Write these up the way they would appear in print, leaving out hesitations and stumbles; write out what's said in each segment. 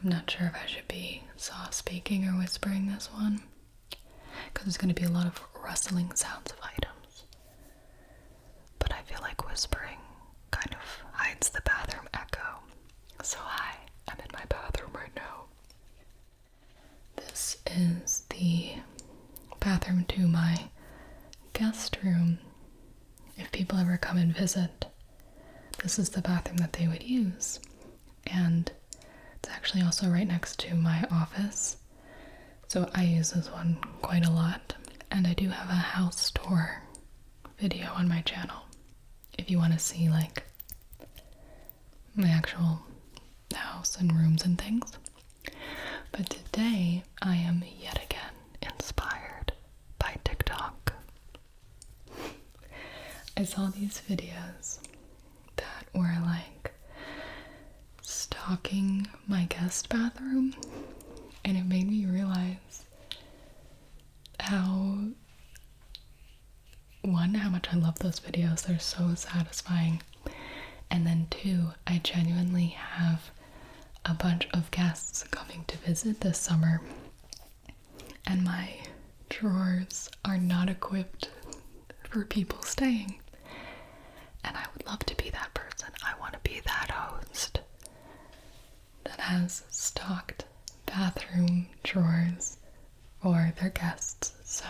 I'm not sure if I should be soft speaking or whispering this one, because there's going to be a lot of rustling sounds of items. But I feel like whispering kind of hides the bathroom echo. So hi, I'm in my bathroom right now. This is the bathroom to my guest room. If people ever come and visit, this is the bathroom that they would use. And it's actually also right next to my office. So I use this one quite a lot. And I do have a house tour video on my channel if you want to see like my actual house and rooms and things. But today I am yet again inspired by TikTok. I saw these videos that were like stalking my guest bathroom, and it made me realize how much I love those videos. They're so satisfying. And then two, I genuinely have a bunch of guests coming to visit this summer, and my drawers are not equipped for people staying. And I would love to be that person. I want to be that host that has stocked bathroom drawers for their guests. So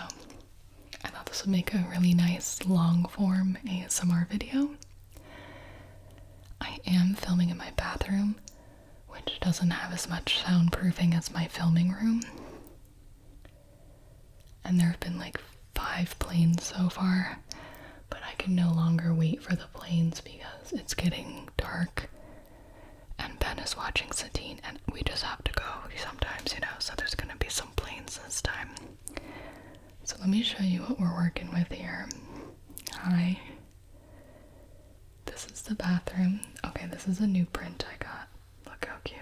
I thought this would make a really nice long form ASMR video. I am filming in my bathroom, which doesn't have as much soundproofing as my filming room. And there have been like 5 planes so far, but I can no longer wait for the planes because it's getting dark and Ben is watching Satine and we just have to go sometimes, so there's gonna be some planes this time. So let me show you what we're working with here. Hi. This is the bathroom. Okay, this is a new print I got. Look how cute.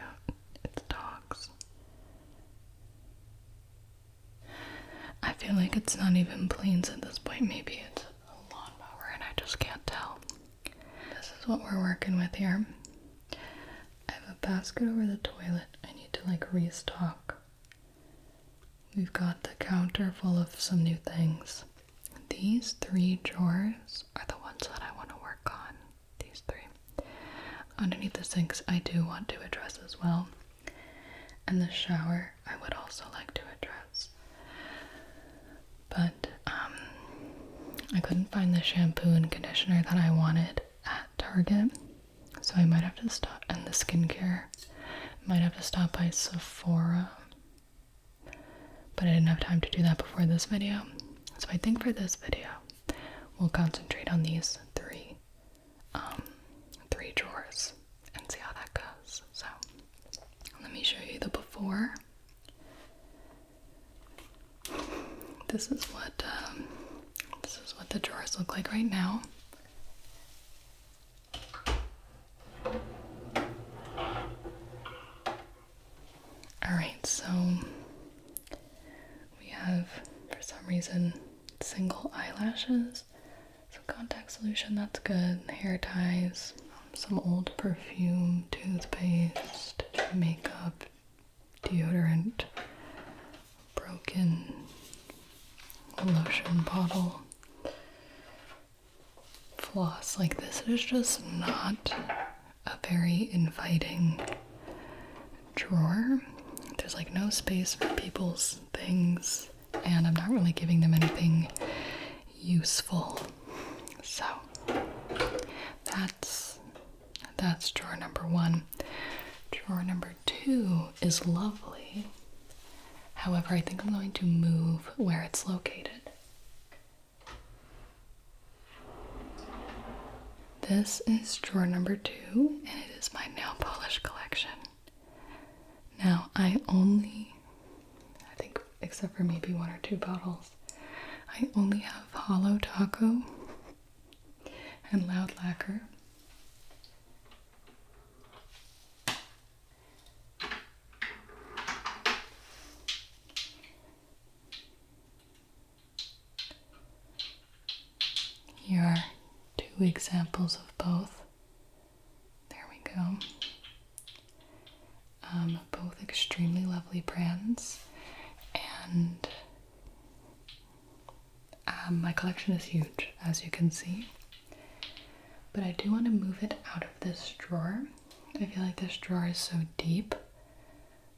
It's dogs. I feel like it's not even planes at this point. Maybe it's a lawnmower and I just can't tell. This is what we're working with here. I have a basket over the toilet. I need to like restock. We've got the counter full of some new things. These 3 drawers are the ones that I want to work on. These 3. Underneath the sinks, I do want to address as well. And the shower, I would also like to address. But I couldn't find the shampoo and conditioner that I wanted at Target. So I might have to stop, and the skincare, might have to stop by Sephora. But I didn't have time to do that before this video. So I think for this video, we'll concentrate on these 3 drawers and see how that goes. So let me show you the before. This is what the drawers look like right now. Alright, so we have, for some reason, single eyelashes, some contact solution, that's good, hair ties, some old perfume, toothpaste, makeup, deodorant, broken lotion bottle, floss. Like, this is just not a very inviting drawer. There's like no space for people's things, and I'm not really giving them anything useful. So that's drawer number 1. Drawer number 2 is lovely. However, I think I'm going to move where it's located. This is drawer number 2, and it is my nail polish collection. Now, I think, except for maybe 1 or 2 bottles, I only have Holo Taco and Loud Lacquer. Here are 2 examples of both. There we go. both extremely lovely brands, and my collection is huge, as you can see. But I do want to move it out of this drawer. I feel like this drawer is so deep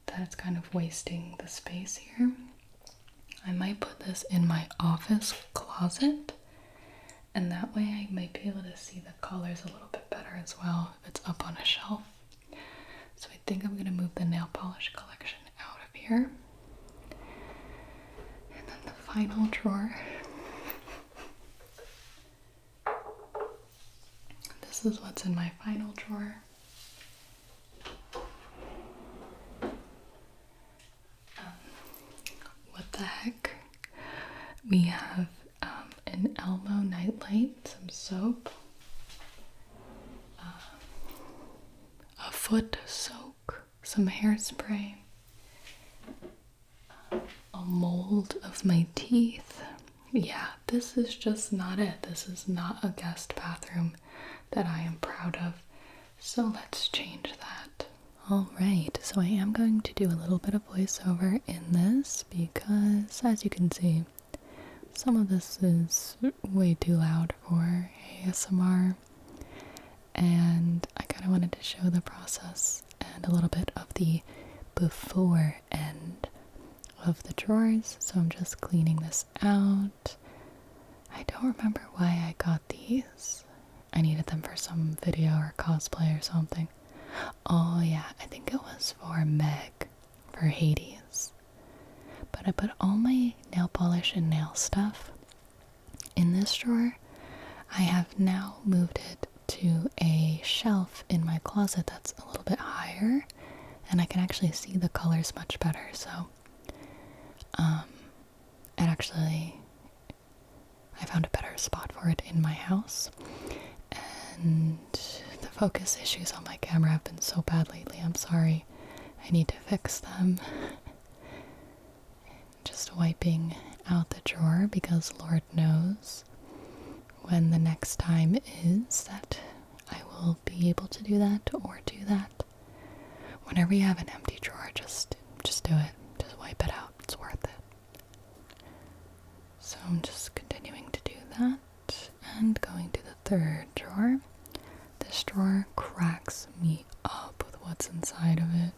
that it's kind of wasting the space here. I might put this in my office closet, and that way I might be able to see the colors a little bit better as well if it's up on a shelf. So I think I'm going to move the nail polish collection out of here. And then the final drawer. This is what's in my final drawer. What the heck? We have an Elmo nightlight, some soap, a foot soak, some hairspray, a mold of my teeth. Yeah, this is just not it. This is not a guest bathroom that I am proud of. So let's change that. Alright, so I am going to do a little bit of voiceover in this because, as you can see, some of this is way too loud for ASMR, and I kind of wanted to show the process and a little bit of the before end of the drawers. So I'm just cleaning this out. I don't remember why I got these. I needed them for some video or cosplay or something. Oh yeah, I think it was for Meg, for Hades. But I put all my nail polish and nail stuff in this drawer. I have now moved it to a shelf in my closet that's a little bit higher, and I can actually see the colors much better. So I found a better spot for it in my house. And the focus issues on my camera have been so bad lately. I'm sorry. I need to fix them. Just wiping out the drawer because Lord knows when the next time is that I will be able to do that or do that. Whenever you have an empty drawer, just do it. Just wipe it out. It's worth it. So I'm just continuing to do that and going to the third drawer. This drawer cracks me up with what's inside of it.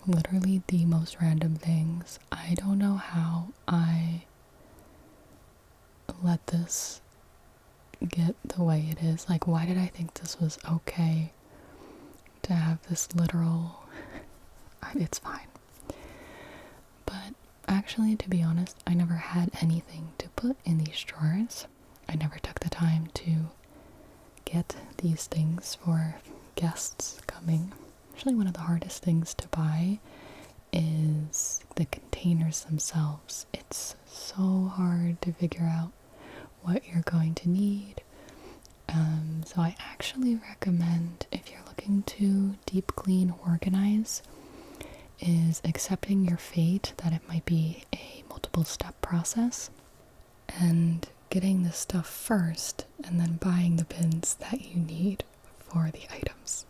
Literally the most random things. I don't know how I let this get the way it is. Like, why did I think this was okay to have this literal... It's fine. But actually, to be honest, I never had anything to put in these drawers. I never took the time to get these things for guests coming. Actually, one of the hardest things to buy is the containers themselves. It's so hard to figure out what you're going to need. So I actually recommend, if you're looking to deep clean, organize, is accepting your fate that it might be a multiple step process and getting the stuff first and then buying the bins that you need for the items.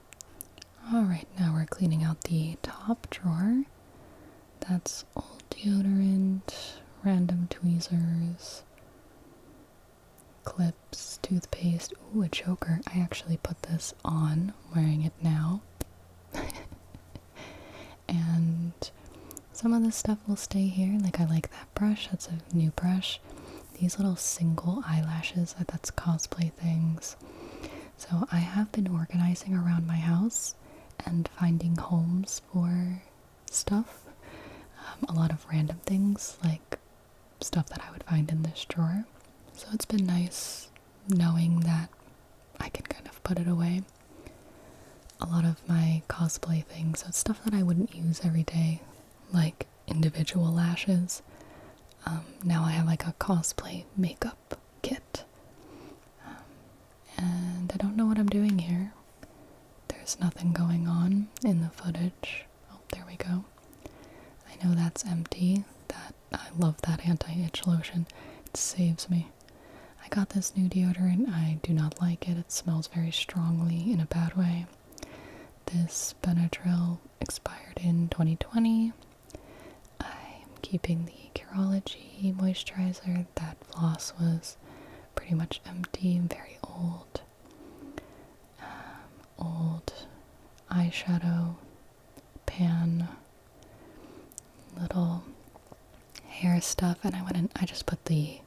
Alright, now we're cleaning out the top drawer. That's old deodorant, random tweezers, clips, toothpaste. Ooh, a choker. I actually put this on, wearing it now. And some of this stuff will stay here. Like, I like that brush. That's a new brush. These little single eyelashes, that's cosplay things. So I have been organizing around my house and finding homes for stuff. A lot of random things, like stuff that I would find in this drawer. So it's been nice knowing that I can kind of put it away. A lot of my cosplay things, so it's stuff that I wouldn't use every day, like individual lashes. Now I have like a cosplay makeup kit. And I don't know what I'm doing here. There's nothing going on in the footage. Oh, there we go. I know that's empty. I love that anti-itch lotion. It saves me. I got this new deodorant. I do not like it. It smells very strongly in a bad way. This Benadryl expired in 2020. I'm keeping the Curology moisturizer. That floss was pretty much empty, very old. Old eyeshadow pan, little hair stuff, and I just put I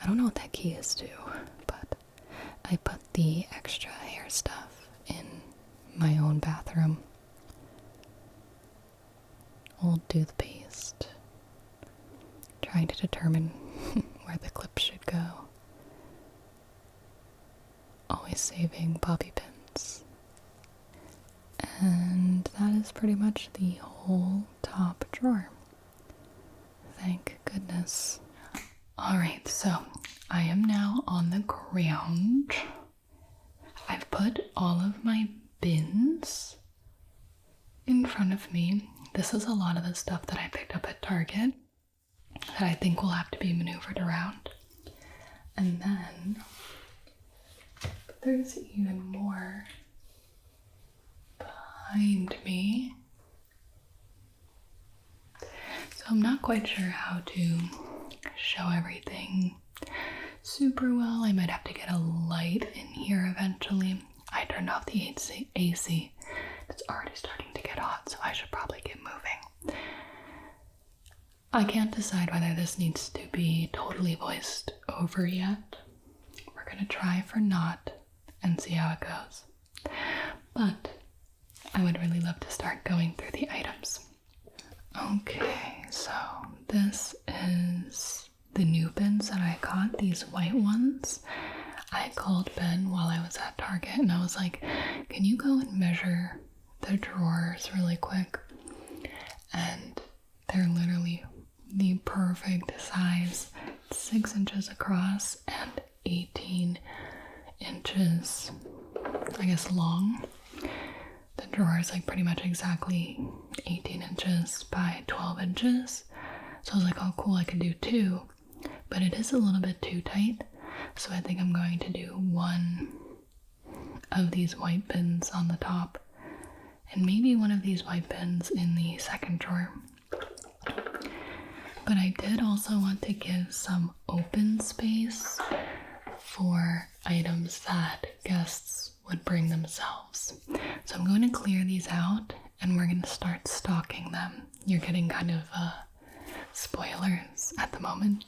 don't know what that key is to, but I put the extra hair stuff in my own bathroom. Old toothpaste. Trying to determine where the clip should go. Always saving bobby pins. And that is pretty much the whole top drawer. Thank goodness. Alright, so I am now on the ground. I've put all of my bins in front of me. This is a lot of the stuff that I picked up at Target that I think will have to be maneuvered around. And then there's even more behind me. So I'm not quite sure how to show everything super well. I might have to get a light in here eventually. I turned off the AC. It's already starting to get hot, so I should probably get moving. I can't decide whether this needs to be totally voiced over yet. We're gonna try for not and see how it goes. But I would really love to start going through the items. Okay, so this is the new bins that I got, these white ones. I called Ben while I was at Target and I was like, can you go and measure the drawers really quick? And they're literally the perfect size, 6 inches across and 18 inches, I guess, long. The drawer is like pretty much exactly 18 inches by 12 inches. So I was like, oh cool, I can do 2, but it is a little bit too tight. So I think I'm going to do 1 of these white bins on the top and maybe 1 of these white bins in the second drawer. But I did also want to give some open space for items that guests would bring themselves. So I'm going to clear these out and we're going to start stocking them. You're getting kind of spoilers at the moment.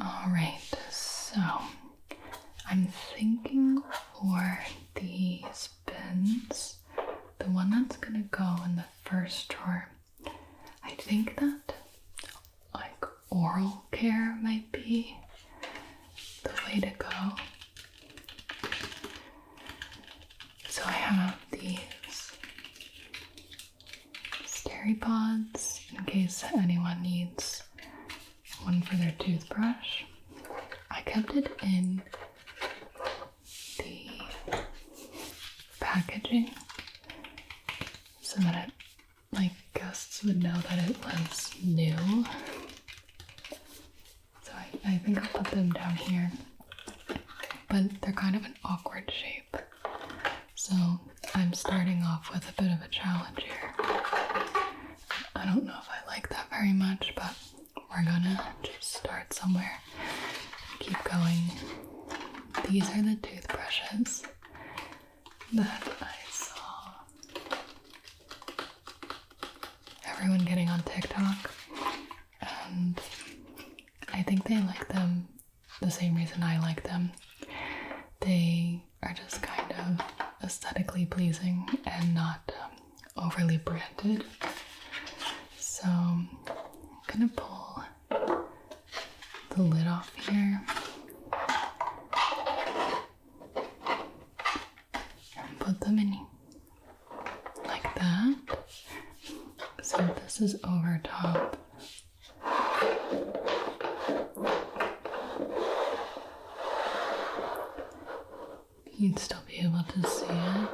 Alright, so I'm thinking for these bins, the one that's going to go in the first drawer, I think that like oral care might be the way to go. So I have these Steri-Pods in case anyone needs one for their toothbrush. I kept it in the packaging so that guests would know that it was new. So I think I'll put them down here, but they're kind of an awkward shape. So I'm starting off with a bit of a challenge here. I don't know if I like that very much, but we're gonna just start somewhere and keep going. These are the toothbrushes that I saw everyone getting on TikTok, and I think they like them the same reason I like them. They are just kind of aesthetically pleasing and not overly branded. So I'm gonna pull the lid off here and put them in like that. So this is over top. You'd still be able to see it.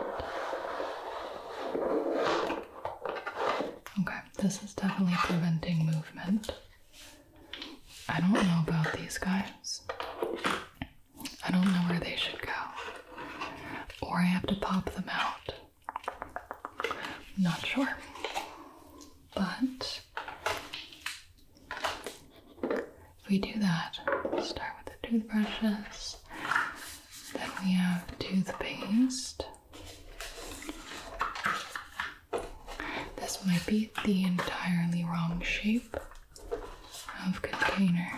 Okay, this is definitely preventing movement. I don't know about these guys. I don't know where they should go. Or I have to pop them out. Not sure. But if we do that, start with the toothbrushes, then we have toothpaste. This might be the entirely wrong shape of container.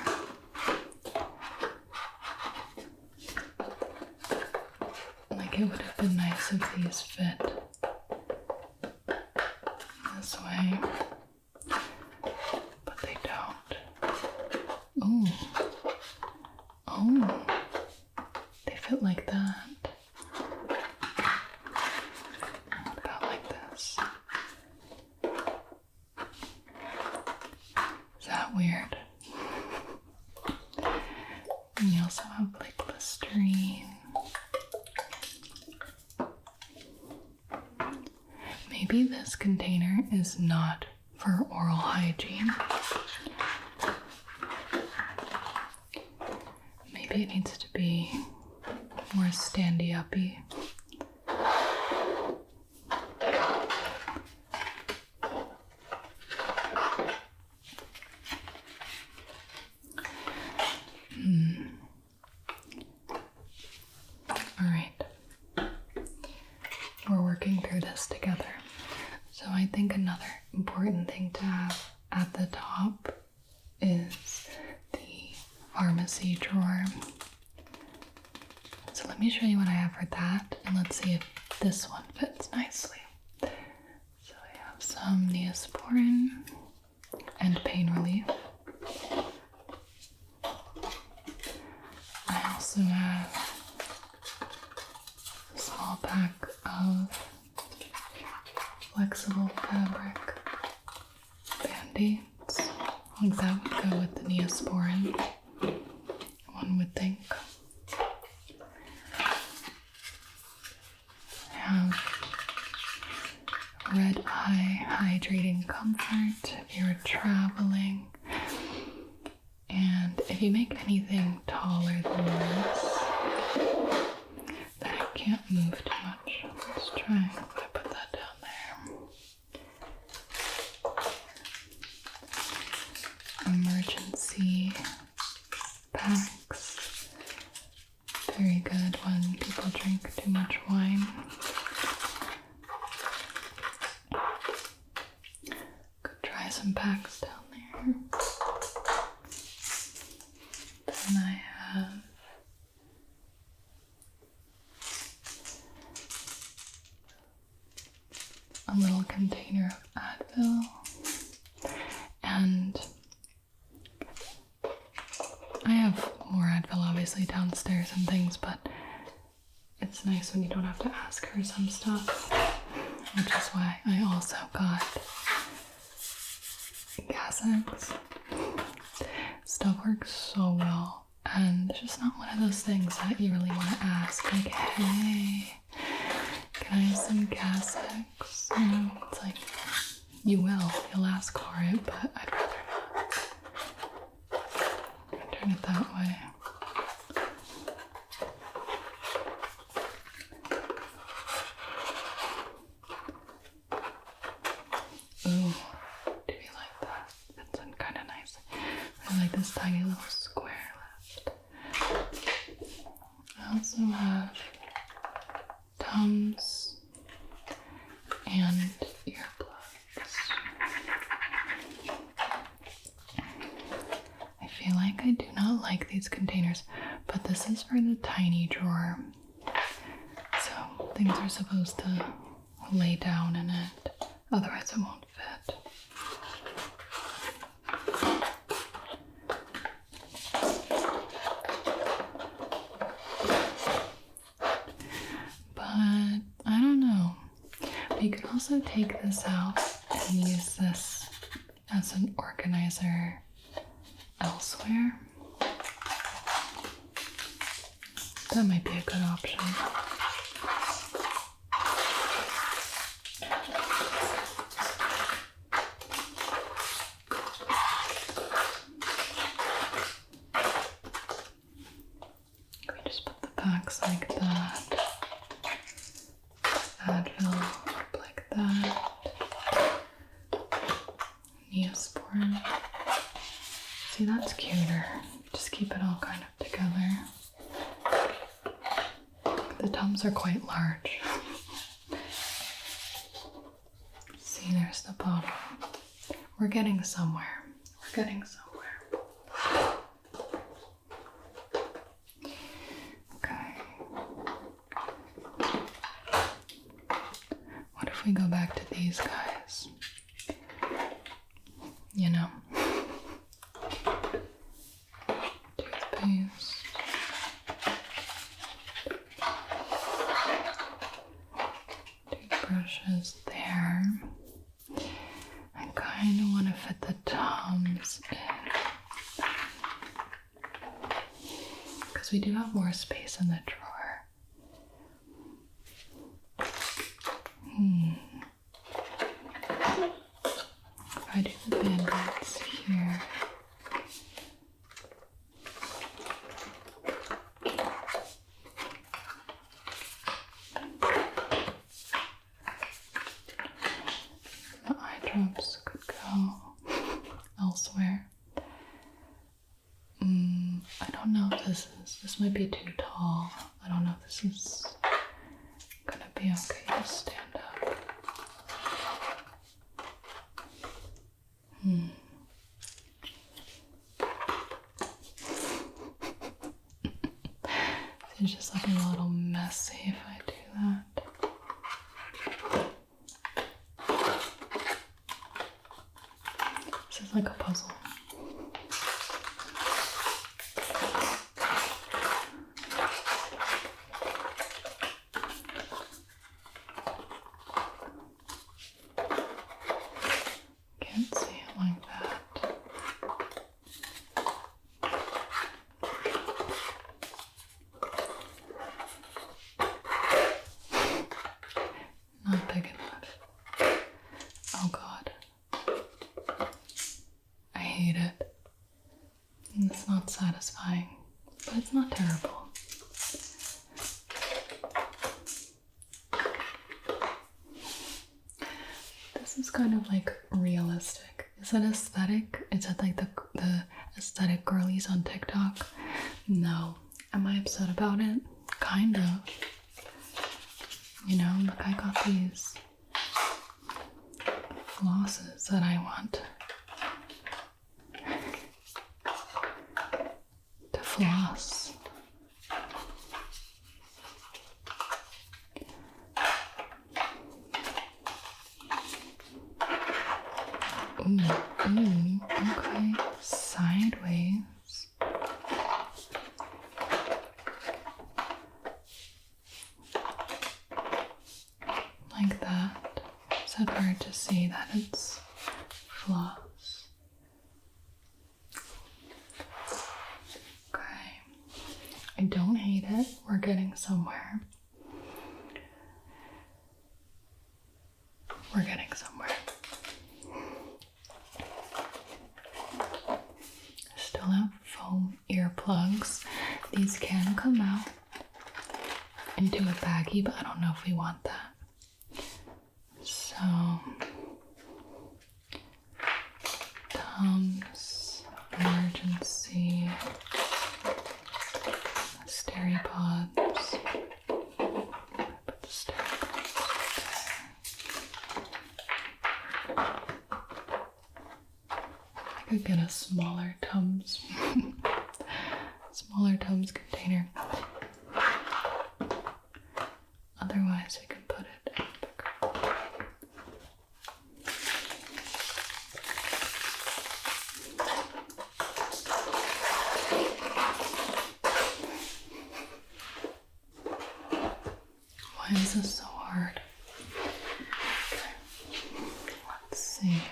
Like, it would have been nice if these fit this way, but they don't. Oh, they fit like that. What about like this? Is that weird? And we also have like Listerine. Maybe this container is not for oral hygiene. Maybe it needs to be more standy-uppy. All right. We're working through this together. So I think another important thing to have at the top is the pharmacy drawer. So let me show you what I have for that, and let's see if this one fits nicely. So I have some Neosporin and pain relief. I also have a small pack of flexible fabric band-aids. I think that would go with the Neosporin, one would think. I have Red Eye Hydrating Comfort if you're traveling. And if you make anything taller than this, then it can't move too much. Let's try. I'm gonna put that down there. Emergency packs. Very good when people drink too much wine. Could try some packs down there. Then I have a little container of Advil, and I have more Advil obviously downstairs and things, but it's nice when you don't have to ask for some stuff, which is why I also got Gas-X. Stuff works so well, and it's just not one of those things that you really want to ask, like, hey, can I have some Gas-X? You know, it's like, you'll ask for it, but I'd rather not. Turn it that way. Ooh, do you like that? That's kind of nice. I like this tiny little square left. I also have Tums and earplugs. I feel like I do not like these containers, but this is for the tiny drawer. So things are supposed to lay down in it, otherwise it won't fit. But I don't know. You could also take this out and use this as an organizer elsewhere. That might be a good option. We just put the packs like that. Advil up like that. See, that's cuter. Just keep it all kind of together. The tubs are quite large. See, there's the bottom. We're getting somewhere. We're getting somewhere. Okay. What if we go back to these guys? You know? Toothpaste. Toothbrushes there. I kind of want to fit the Tums in. Because we do have more space in the drawer. If I do the Band-Aids here. The eye drops could go elsewhere. I don't know if this might be too tall. I don't know if this is gonna be okay to stand up. It's just like a little messy if I do that. This is like a puzzle. Can't see it like that. Not big enough. Oh God. I hate it. It's not satisfying, but it's not terrible. This is kind of like realistic. Is it aesthetic? Is it like the aesthetic girlies on TikTok? No. Am I upset about it? Kind of. You know, look, I got these glosses that I want to floss. Ooh, okay. Sideways. Like that. Is it hard to see that it's floss? Okay. I don't hate it. We're getting somewhere. We're getting somewhere. I still have foam earplugs. These can come out into a baggie, but I don't know if we want that. So, Tums, emergency, Steri-Pods. Put the Steri-Pods there. I could get a smaller Tums, container. Otherwise, we can put it in bigger. Why is this so hard? Let's see.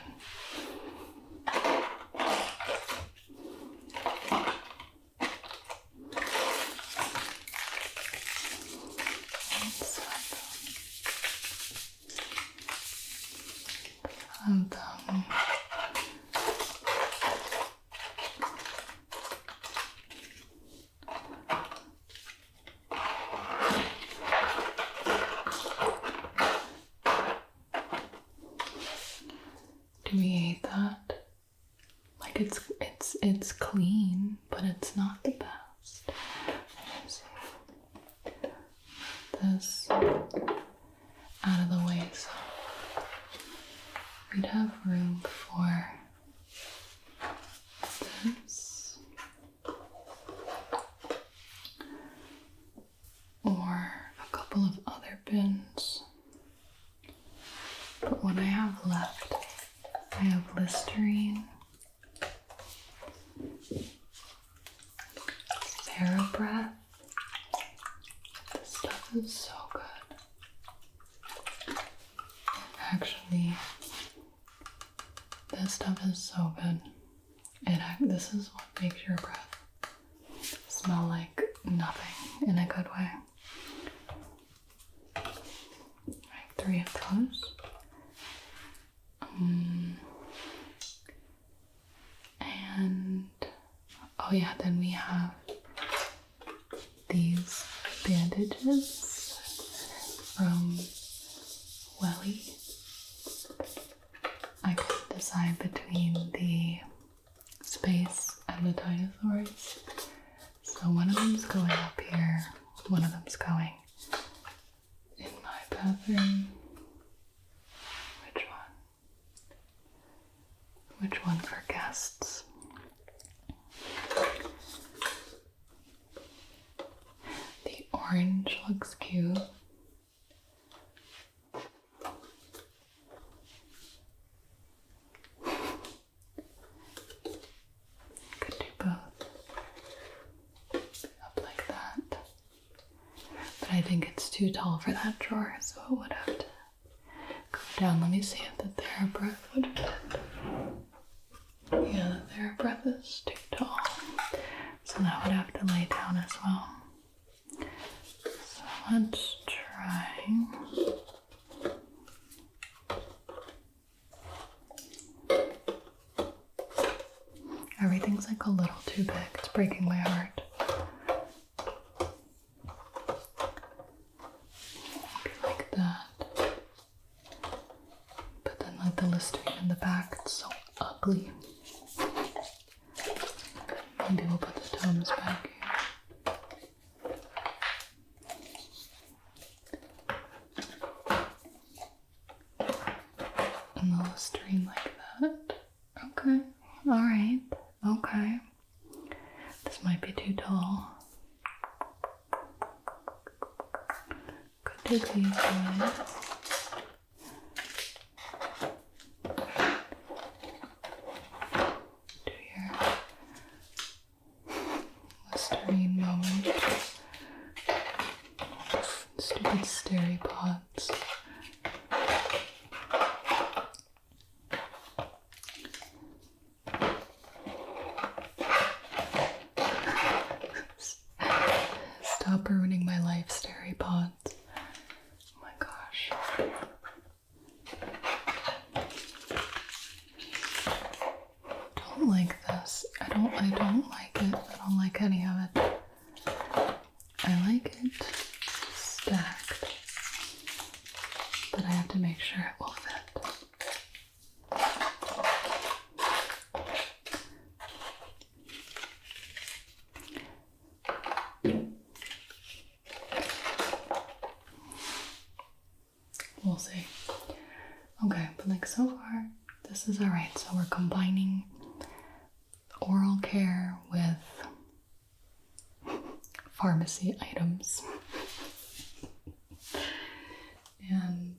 it's clean, but it's not the best. Let me see. This out of the way, so we'd have room for this or a couple of other bins. But what I have left, I have Listerine, TheraBreath. This stuff is so good. Actually, this stuff is so good. This is what makes your breath smell like nothing in a good way. Right, 3 of those. And oh yeah, then we have these bandages from Welly. I couldn't decide between the space and the dinosaurs, so one of them's going up here, one of them's going in my bathroom. Which one for guests? The orange looks cute. Could do both. Up like that. But I think it's too tall for that drawer, so it would have to go down. Let me see if the TheraBreath would fit. Yeah, the TheraBreath is too tall, so that would have to lay down as well. So let's try. Everything's like a little too big. It's breaking my heart. Maybe like that. But then like the Listerine in the back, it's so ugly. Maybe we'll put the Tums back here. And the Listerine like that. Okay. Alright. Okay. This might be too tall. Could do these ones. Moment. Stupid steri pods. Stop ruining my life, steri pods. Oh my gosh. Don't like this. I don't like it. I don't like any of it. I like it stacked, but I have to make sure it will fit. We'll see. Okay, but like so far, this is alright. So we're combining oral care with pharmacy items. And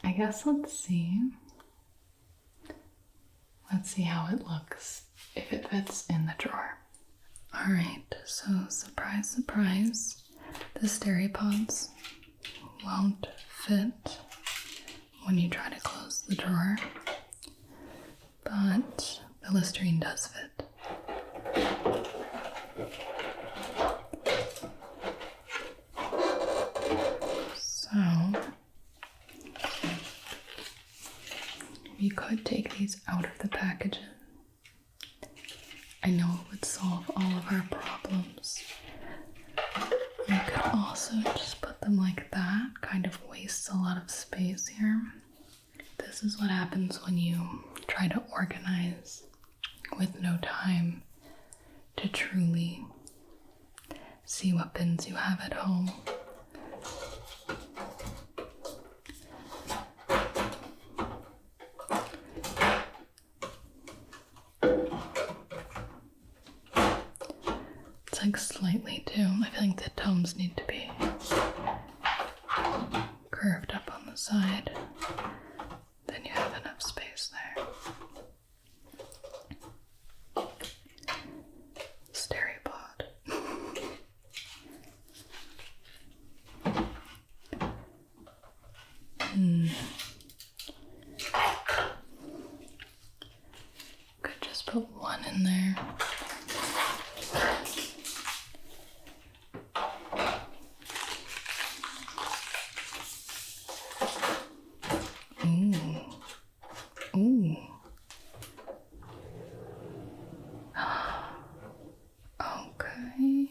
I guess let's see how it looks if it fits in the drawer. Alright, so surprise, surprise, the SteriPods won't fit when you try to close the drawer, but the Listerine does fit. So we could take these out of the packaging. I know it would solve all of our problems. We could also just put them like that, kind of wastes a lot of space here. This is what happens when you try to organize with no time to truly see what bins you have at home. It's like slightly too. I feel like the tomes need to be curved up on the side. Then you have enough space there. Stereopod. Could just put one in there. Ooh. Okay.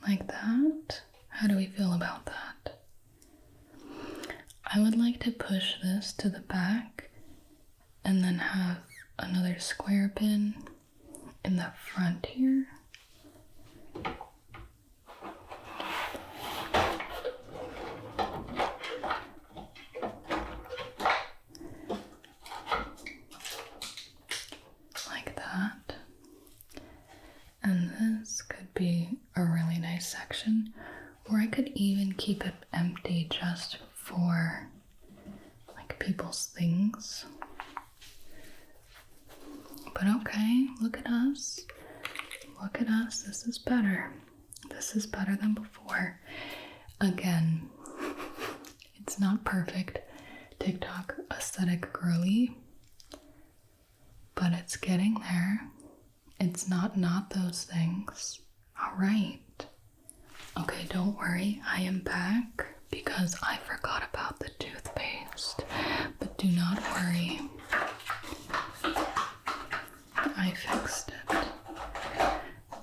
Like that? How do we feel about that? I would like to push this to the back and then have another square bin in the front here. Like that. And this could be a really nice section, or I could even keep it empty just for like people's things. But okay, look at us. Look at us. This is better. This is better than before. Again, it's not perfect TikTok aesthetic girly, but it's getting there. It's not those things. All right. Okay, don't worry. I am back because I forgot about the toothpaste. But do not worry. I fixed it.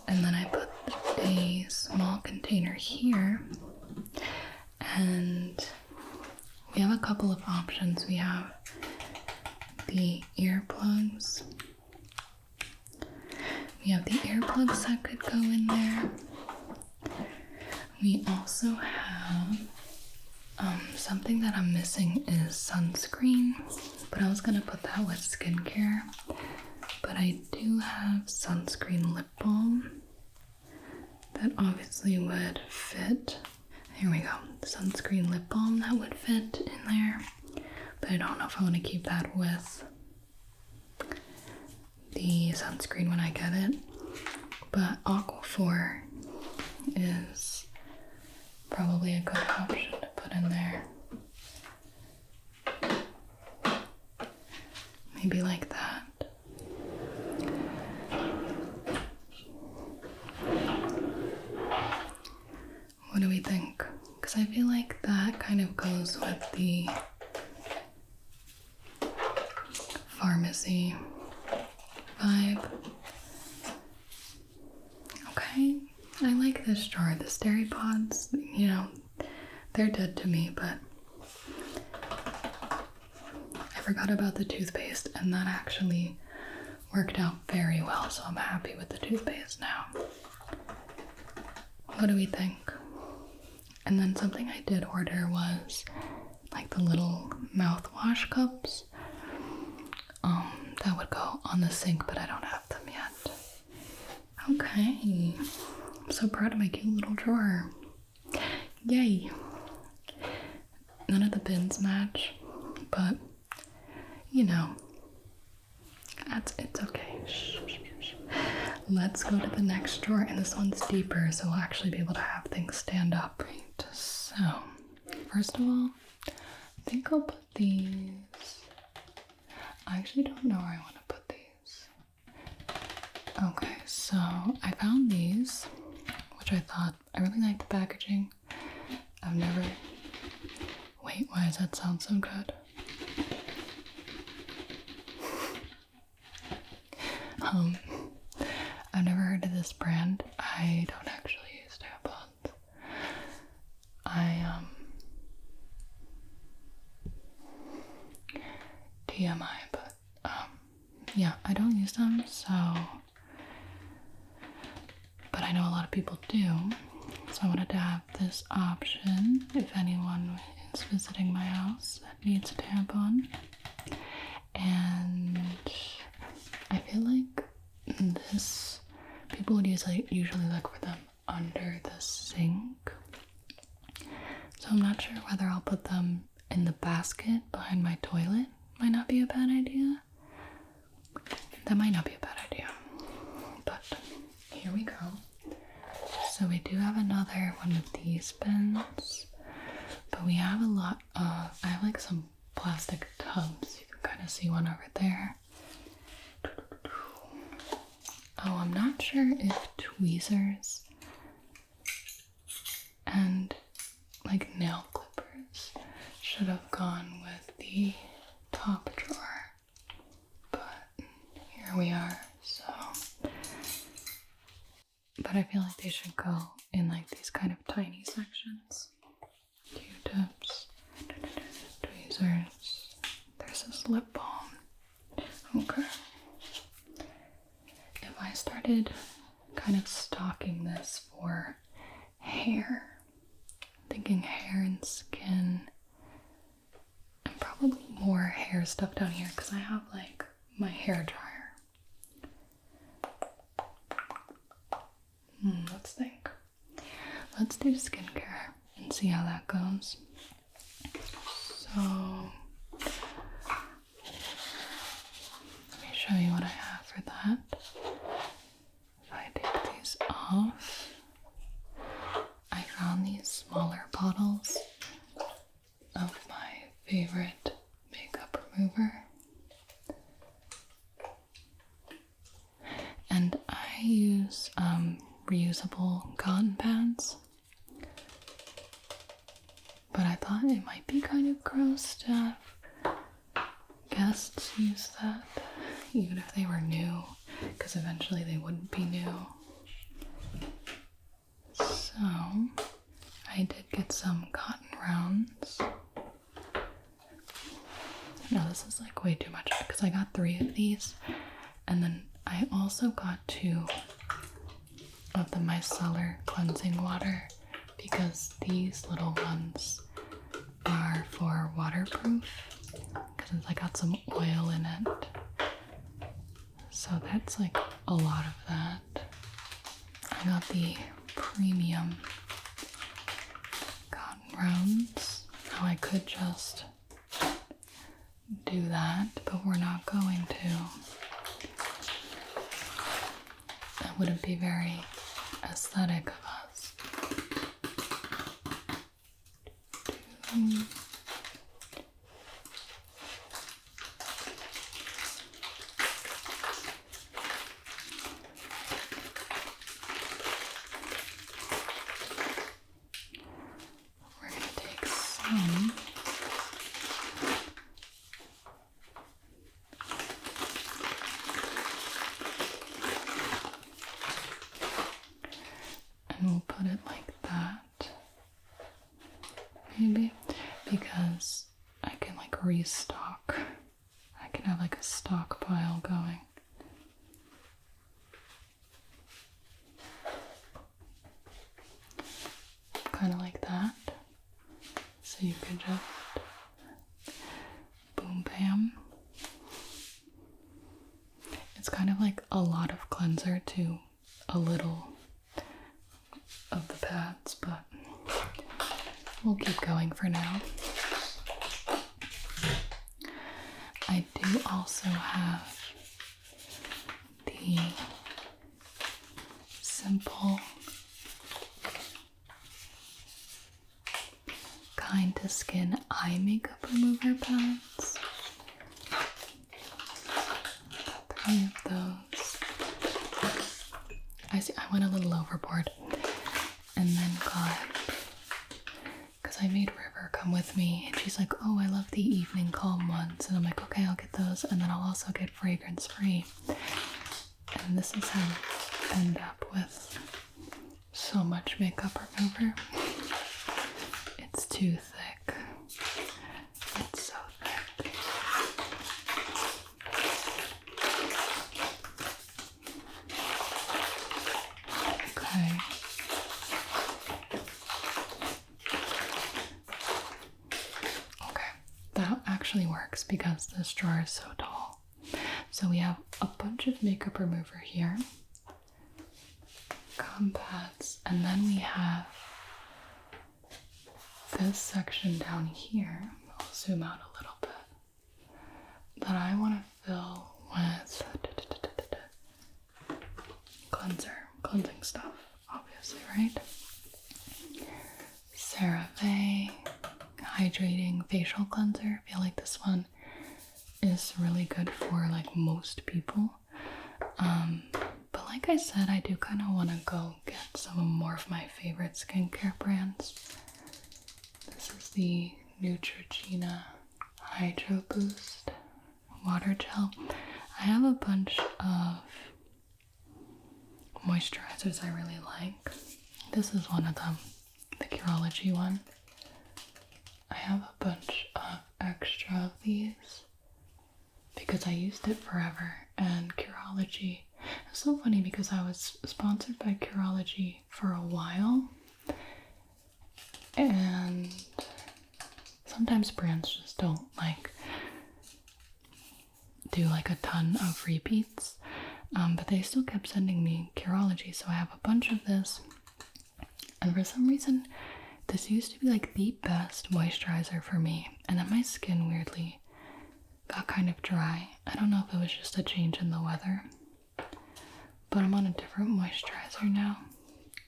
And then I put a small container here. And we have a couple of options. We have the earplugs. We have the earplugs that could go in there. We also have something that I'm missing is sunscreen, but I was gonna put that with skincare. But I do have sunscreen lip balm that obviously would fit. Here we go. Sunscreen lip balm that would fit in there, but I don't know if I want to keep that with the sunscreen when I get it. But Aquaphor is probably a good option to put in there. Maybe like that. What do we think? Because I feel like that kind of goes with the pharmacy vibe. Okay, I like this jar. The Stereopods, you know, they're dead to me, but I forgot about the toothpaste, and that actually worked out very well, so I'm happy with the toothpaste now. What do we think? And then something I did order was like the little mouthwash cups. That would go on the sink, but I don't have them yet. Okay. I'm so proud of my cute little drawer. Yay. None of the bins match, but you know, it's okay. Shh. Let's go to the next drawer, and this one's deeper, so we'll actually be able to have things stand up. Right. So, first of all, I think I'll put these. I actually don't know where I want to put these. Okay, so I found these, which I thought I really liked the packaging. I've never. Wait, why does that sound so good? I've never heard of this brand. I don't actually use tampons. yeah, I don't use them, so, but I know a lot of people do. So I wanted to have this option if anyone is visiting my house that needs a tampon. And I feel like this, people would usually look for them under the sink. So I'm not sure whether I'll put them in the basket behind my toilet. Might not be a bad idea. That might not be a bad idea. But here we go. So we do have another one of these bins. But we have a lot of, I have like some plastic tubs. You can kind of see one over there. Oh, I'm not sure if tweezers and like nail clippers should have gone with the top drawer, but here we are. So, but I feel like they should go in like these kind of tiny sections. Q-tips, tweezers, there's this lip balm. Okay. If I started kind of stocking this for hair, thinking hair and skin, and probably more hair stuff down here because I have like my hair dryer. Let's think. Let's do skincare and see how that goes. So, let me show you what I have for that. If I take these off, I found these smaller bottles of my favorite makeup remover. And I use reusable cotton pads. But I thought it might be kind of gross to have guests use that, even if they were new, because eventually they wouldn't be new. So, I did get some cotton rounds. No, this is like way too much because I got 3 of these, and then I also got 2 of the micellar cleansing water because these little ones are for waterproof because I got some oil in it. So that's like a lot of that. I got the premium cotton rounds. Now I could just do that, but we're not going to. That wouldn't be very aesthetic of us. We're going to take some and we'll put it like that, maybe, because I can like restock. I can have like a stockpile going. Kind of like that. So you can just boom bam. It's kind of like a lot of cleanser to a little of the pads, but we'll keep going for now. I do also have the simple Kind to Skin eye makeup remover pads. Got 3 of those. I went a little overboard and then got, because I made River come with me and she's like, oh, I love the evening calm ones, and I'm like, okay, I'll get those, and then I'll also get fragrance free. And this is how I end up with so much makeup remover. It's too thick. It's so thick. actually works because this drawer is so tall. So we have a bunch of makeup remover here, compats, and then we have this section down here. I'll zoom out a little bit, that I want to fill with cleansing stuff, obviously, right? CeraVe hydrating facial cleanser. I feel like this one is really good for like most people. But like I said, I do kind of want to go get some more of my favorite skincare brands. This is the Neutrogena Hydro Boost Water Gel. I have a bunch of moisturizers I really like. This is one of them, the Curology one. I have a bunch of extra of these because I used it forever, and Curology, it's so funny because I was sponsored by Curology for a while, and sometimes brands just don't like do like a ton of repeats, but they still kept sending me Curology, so I have a bunch of this. And for some reason this used to be like the best moisturizer for me, and then my skin weirdly got kind of dry. I don't know if it was just a change in the weather, but I'm on a different moisturizer now,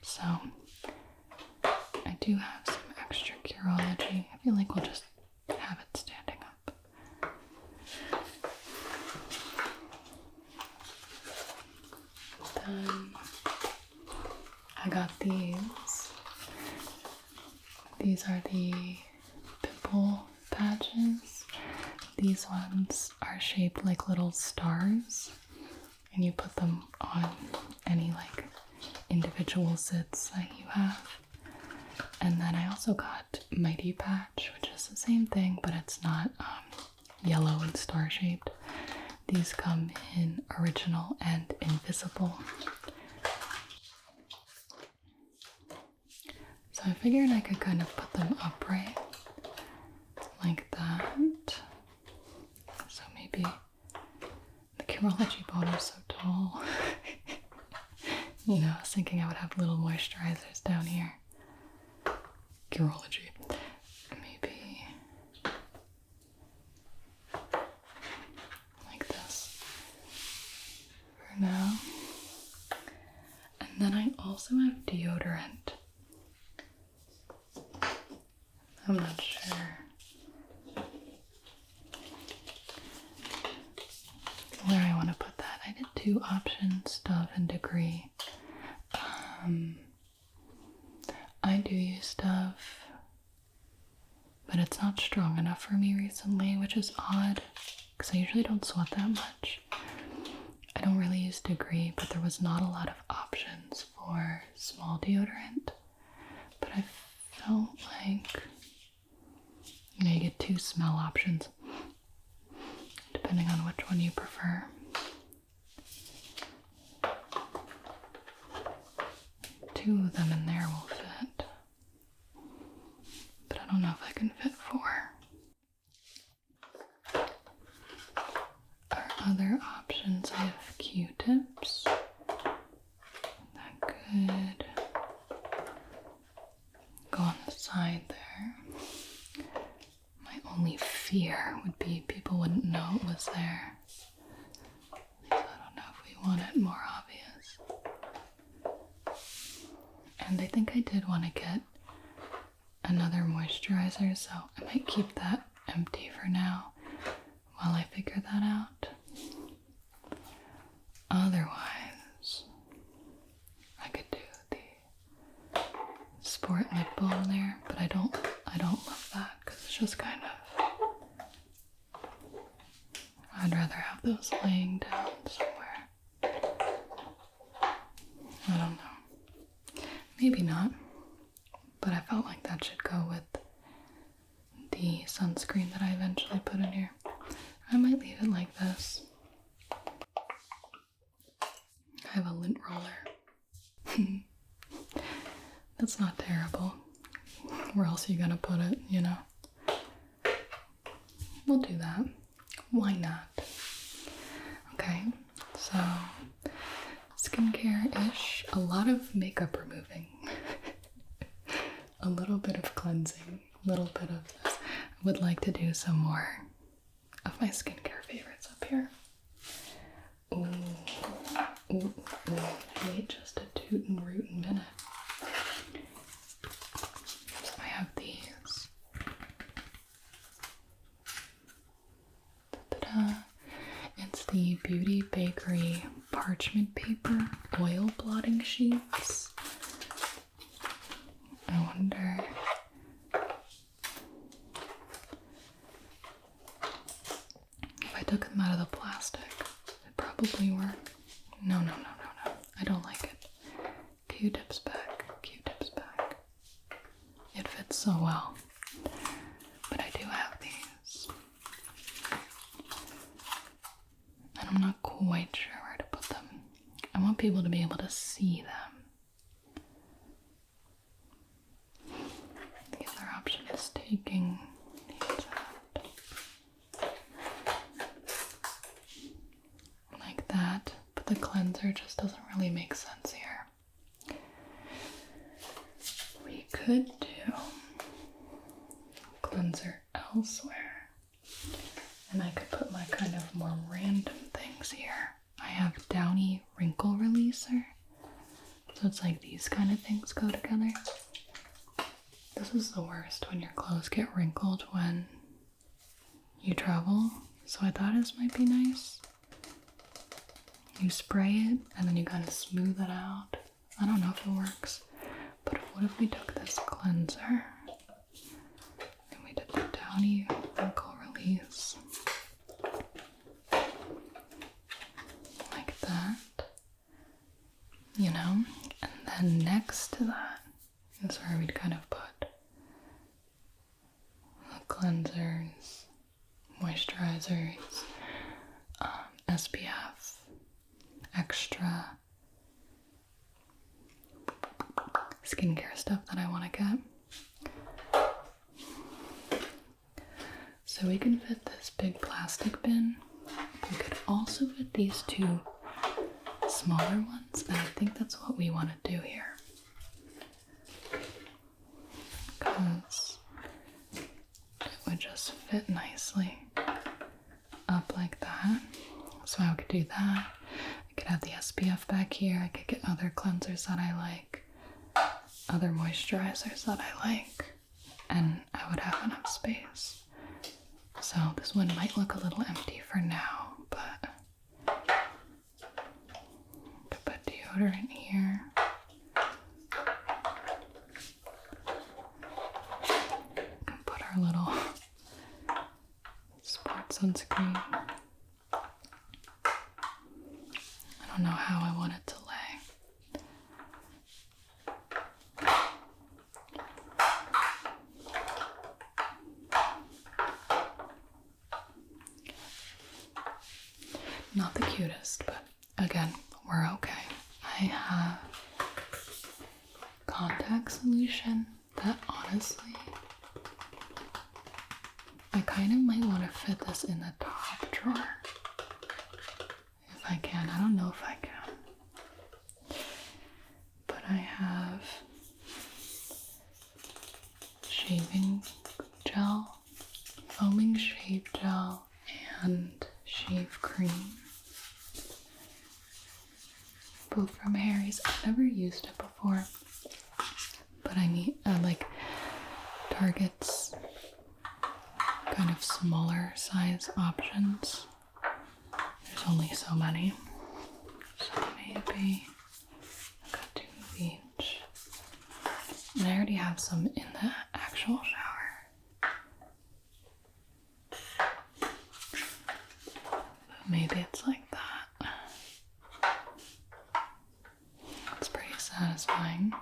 so I do have some extra Curology. I feel like we'll just have it standing up. Then I got these. These are the pimple patches. These ones are shaped like little stars, and you put them on any like individual zits that you have. And then I also got Mighty Patch, which is the same thing, but it's not yellow and star shaped. These come in original and invisible. So I figured I could kind of put them upright like that. So maybe the Curology bottle is so tall. You know, I was thinking I would have little moisturizers down here. Curology. Maybe like this for now. And then I also have deodorant. I'm not sure where I want to put that. I did two options, Dove and Degree. I do use Dove, but it's not strong enough for me recently, which is odd because I usually don't sweat that much. I don't really use Degree, but there was not a lot of options for small deodorant. But I felt like, you know, you get two smell options depending on which one you prefer. Two of them in there will fit, but I don't know if I can fit four. Our other options, I have Q-tips. That could go on the side there. My only fear would be people wouldn't know it was there. So I don't know if we want it more obvious. And I think I did want to get another moisturizer, so I might keep that empty for now while I figure that out. Otherwise, I could do the Sport lip balm there, but I don't love that because it's just kind of, I'd rather have those laying down somewhere. I don't know. Maybe not, but I felt like that should go with the sunscreen that I eventually put in here. I might leave it like this. I have a lint roller. That's not terrible. Where else are you gonna put it, you know? we'll do that. Why not? Okay, so skincare-ish, a lot of makeup removing, a little bit of cleansing, a little bit of this. I would like to do some more of my skincare favorites up here. Ooh, ooh, ooh. Wait just a toot and root minute. So I have these. Ta-da. It's the Beauty Bakery parchment paper oil blotting sheets. I wonder. If I took them out of the plastic, it'd probably work. No. I don't like it. Q-tips back. Q-tips back. It fits so well. But I do have these. And I'm not quite sure where to put them. I want people to be able to see them. The other option is taking these out. Like that. But the cleanser just doesn't really make sense here. We could do cleanser elsewhere. And I could put my kind of more random things here. I have Downy Wrinkle Releaser. So it's like these kind of things go together. This is the worst when your clothes get wrinkled when you travel. So I thought this might be nice. You spray it and then you kind of smooth it out. I don't know if it works. But what if we took this cleanser and we did the Downy Wrinkle Release? Like that. You know? And then next to that is where we'd kind of put the cleansers, moisturizers, SPF, extra skincare stuff that I want to get. So we can fit this big plastic bin. We could also fit these two smaller ones, and I think that's what we want to do here. Because it would just fit nicely up like that. So I could do that. I could have the SPF back here. I could get other cleansers that I like, other moisturizers that I like, and I would have enough space. So this one might look a little empty for now, but could put deodorant here. Can put our little sports sunscreen. I don't know how I want it to lay. Not the cutest, but again, we're okay. I have contact solution that honestly, I kind of might want to fit this in the top drawer. If I can. I don't know if I can. But I have shaving gel, foaming shave gel, and shave cream. Both from Harry's. I've never used it before, but I need like Target's kind of smaller size options. There's only so many, so maybe I got 2 of each. And I already have some in the actual shower. But maybe it's like that. It's pretty satisfying.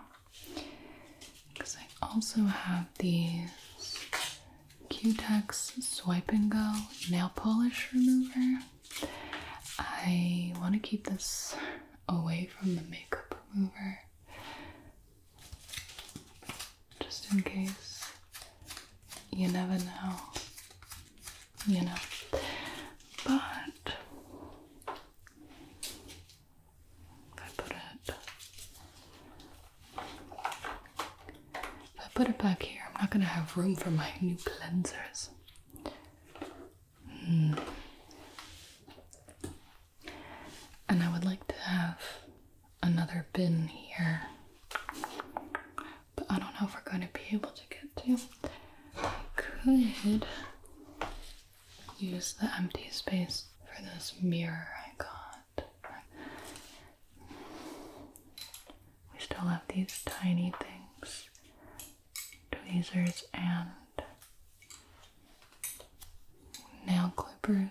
Because I also have these Q-Tex Swipe and Go nail polish remover. I want to keep this away from the makeup remover, just in case. You never know. You put it back here. I'm not gonna have room for my new cleansers. And I would like to have another bin here, but I don't know if we're going to be able to get to. I could use the empty space for this mirror I got. We still have these tiny things, tweezers and nail clippers.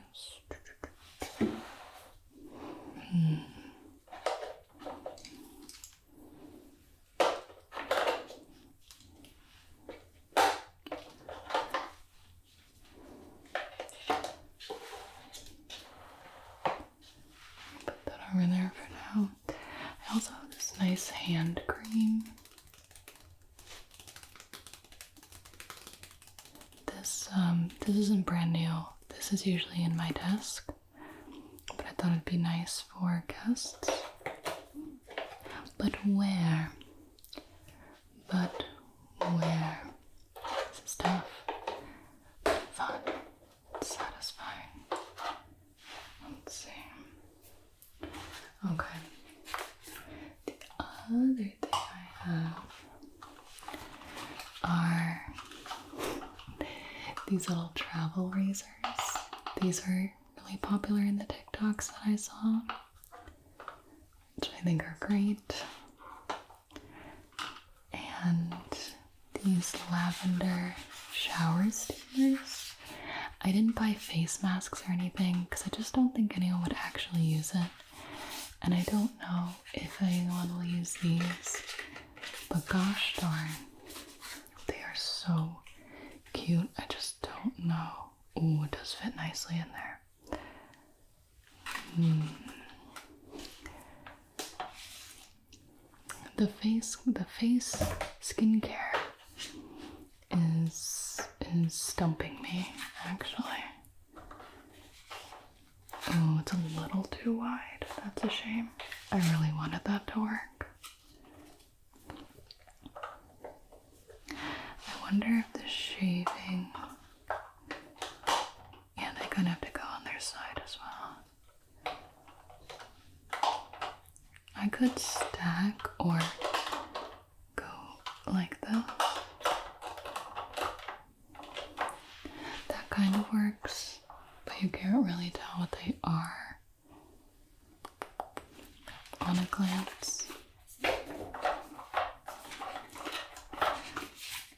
Put that over there for now. I also have this nice hand cream. This isn't brand new. This is usually in my desk, but I thought it'd be nice for guests. But where? This is tough, but fun, satisfying. Let's see. Okay. The other thing I have are these little travel razors. These are really popular in the TikToks that I saw, which I think are great. And these lavender shower steamers. I didn't buy face masks or anything because I just don't think anyone would actually use it. And I don't know if anyone will use these, but gosh darn, they are so cute. I just don't know. Ooh, it does fit nicely in there. The face skincare is stumping me, actually. Oh, it's a little too wide. That's a shame. I really wanted that to work. I wonder if the shaving... Yeah, they kind of have to go on their side as well. I could stack or go like this. That kind of works, but you can't really tell what they are on a glance.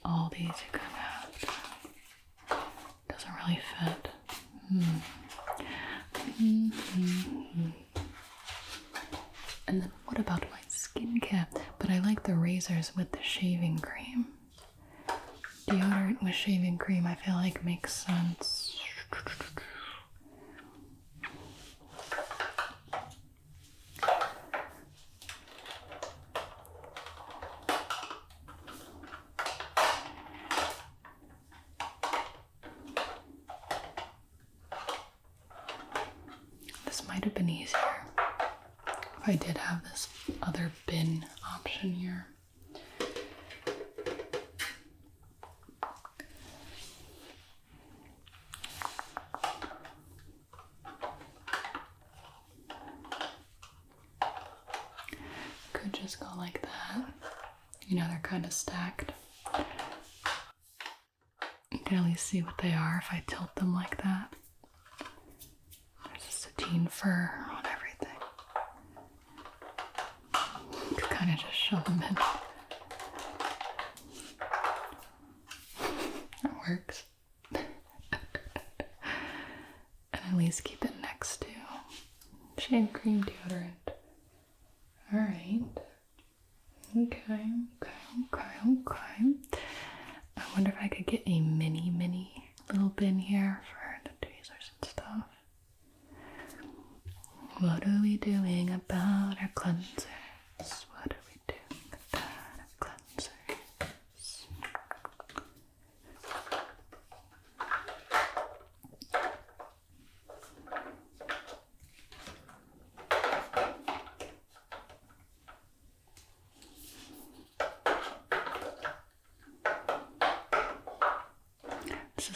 All these you kind of have. Doesn't really fit. And then what about my skincare? But I like the razors with the shaving cream. Deodorant with shaving cream I feel like makes sense. This might have been easier if I did have this other bin option here. Could just go like that. You know, they're kind of stacked. You can at least see what they are if I tilt them like that. There's a sateen fur on everything. You could kind of just shove them in. That works. And at least keep it next to shave cream, deodorant. Alright. Okay. I wonder if I could get a mini little bin here for the tweezers and stuff. What are we doing about our cleansers? What are we doing about our cleansers?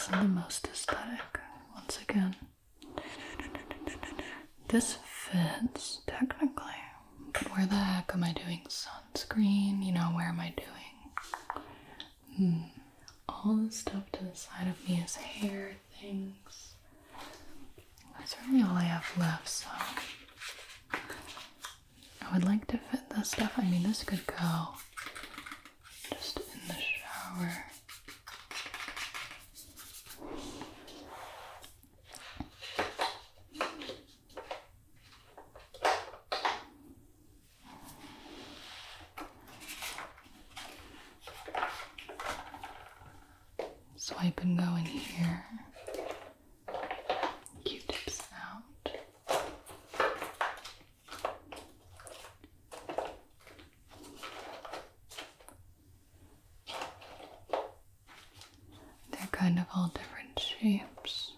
isn't the most aesthetic. Once again, this fits technically, but where the heck am I doing sunscreen? You know, where am I doing? All the stuff to the side of me is hair things. That's really all I have left, so I would like to fit this stuff. I mean, this could go just in the shower. Swipe and go in here. Q-tips out. They're kind of all different shapes.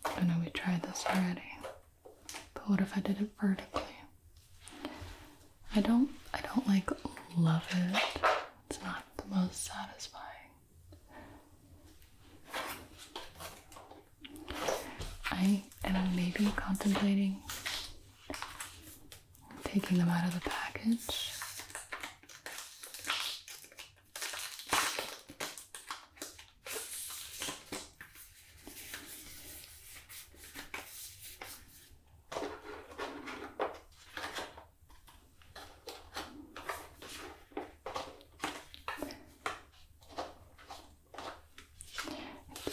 I know we tried this already. But what if I did it vertically? I don't like love it. It's not the most satisfying. I am maybe contemplating taking them out of the package.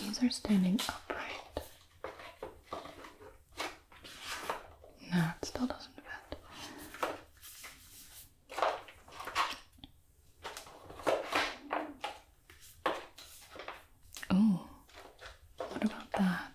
These are standing upright. No, it still doesn't fit. Oh, what about that?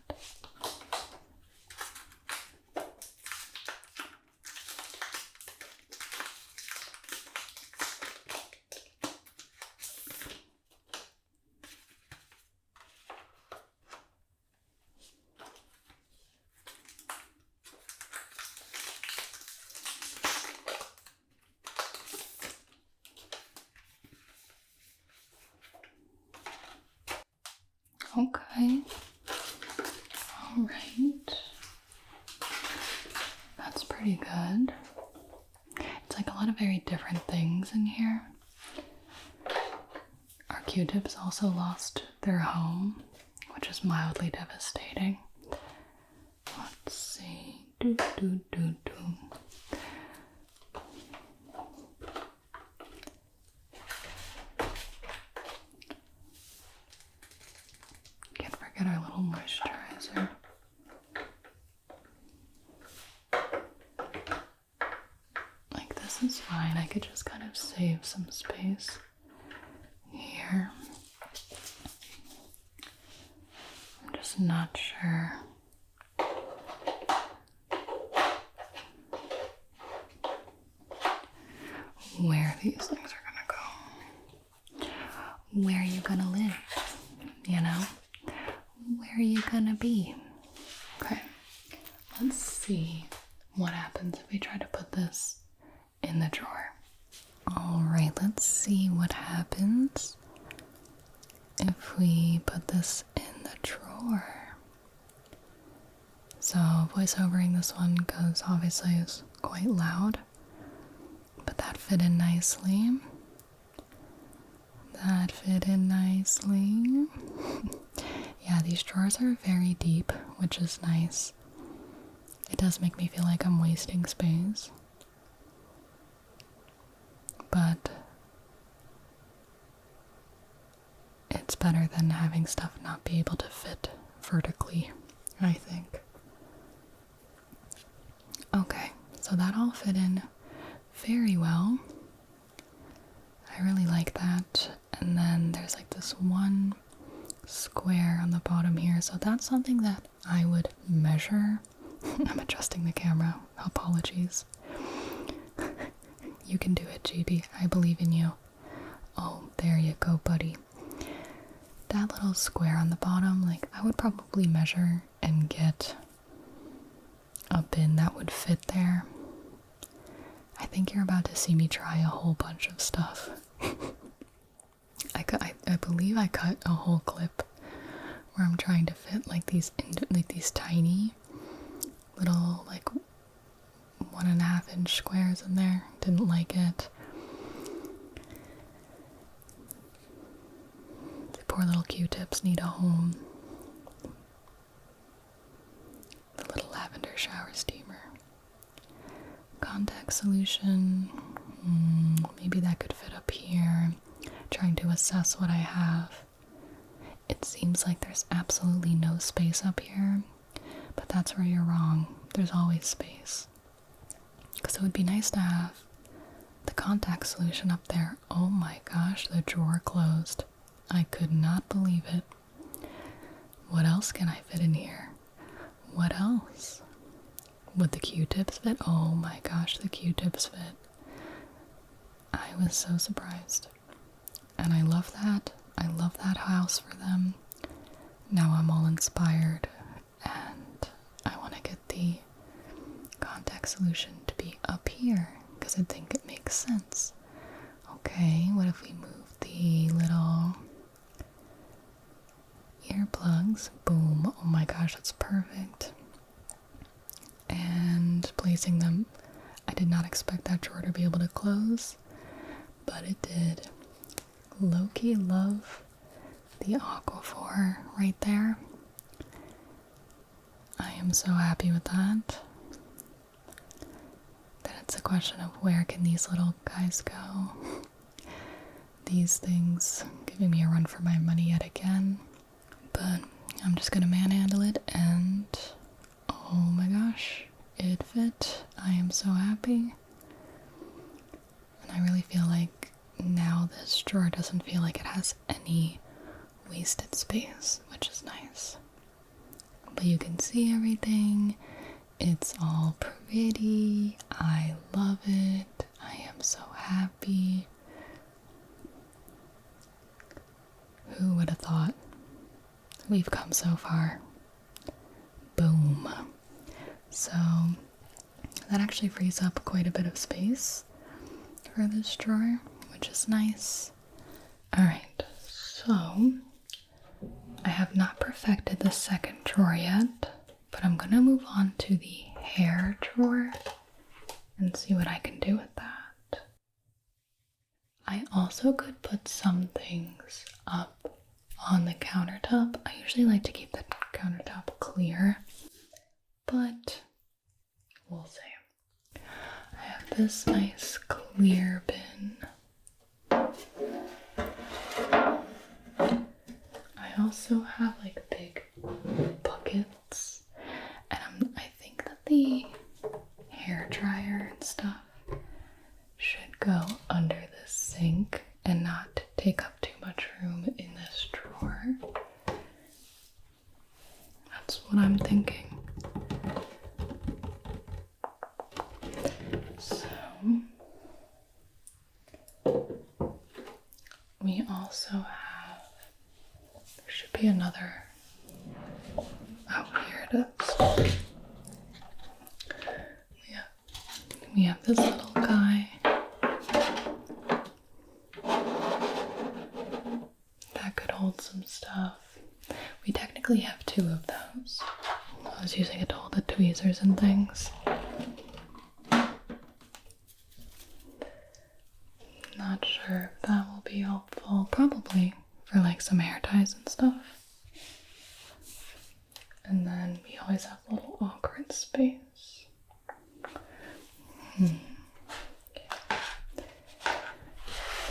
Okay. All right. That's pretty good. It's like a lot of very different things in here. Our Q-tips also lost their home, which is mildly devastating. Let's see. Can't forget our little moisturizer. Like, this is fine. I could just kind of save some space here. I'm just not sure. Where these things are gonna go. Where are you gonna live? You know? Where are you gonna be? Okay, let's see what happens if we try to put this in the drawer. Alright, let's see what happens if we put this in the drawer. So, voiceovering this one, because obviously it's quite loud, but that fit in nicely. That fit in nicely. Yeah, these drawers are very deep, which is nice. It does make me feel like I'm wasting space. But it's better than having stuff not be able to fit vertically, I think. Okay, so that all fit in very well. I really like that. And then there's like this one square on the bottom here, so that's something that I would measure. I'm adjusting the camera. Apologies. You can do it, GB. I believe in you. Oh, there you go, buddy. That little square on the bottom, like, I would probably measure and get a bin that would fit there. I think you're about to see me try a whole bunch of stuff. I believe I cut a whole clip where I'm trying to fit like these tiny little like 1.5 inch squares in there. Didn't like it. The poor little Q-tips need a home. The little lavender shower steamer. Contact solution. Maybe that could fit up here. Trying to assess what I have. It seems like there's absolutely no space up here, but that's where you're wrong. There's always space. Because it would be nice to have the contact solution up there. Oh my gosh, the drawer closed. I could not believe it. What else can I fit in here? What else? Would the Q-tips fit? Oh my gosh, the Q-tips fit. I was so surprised. And I love that. I love that house for them. Now I'm all inspired and I want to get the contact solution to be up here because I think it makes sense. Okay, what if we move the little earplugs? Boom. Oh my gosh, that's perfect. And placing them, I did not expect that drawer to be able to close, but it did. Low-key love the Aquaphor right there. I am so happy with that. Then it's a question of where can these little guys go. These things giving me a run for my money yet again. But I'm just gonna manhandle it and oh my gosh, it fit. I am so happy. And I really feel like now this drawer doesn't feel like it has any wasted space, which is nice. But you can see everything. It's all pretty. I love it. I am so happy. Who would have thought? We've come so far. Boom. So that actually frees up quite a bit of space for this drawer, which is nice. Alright, so I have not perfected the second drawer yet, but I'm gonna move on to the hair drawer and see what I can do with that. I also could put some things up on the countertop. I usually like to keep the countertop clear, but we'll see. I have this nice clear bin. I also have like big buckets, and I think that the hair dryer and stuff should go under the sink and not take up too much room in this drawer. That's what I'm thinking. So we also have, there should be another, oh, here it is. We have this little guy. That could hold some stuff. We technically have two of those. I was using it to hold the tweezers and things. Not sure if that will be helpful. Probably for like some hair ties and stuff. And then we always have a little awkward space. Okay.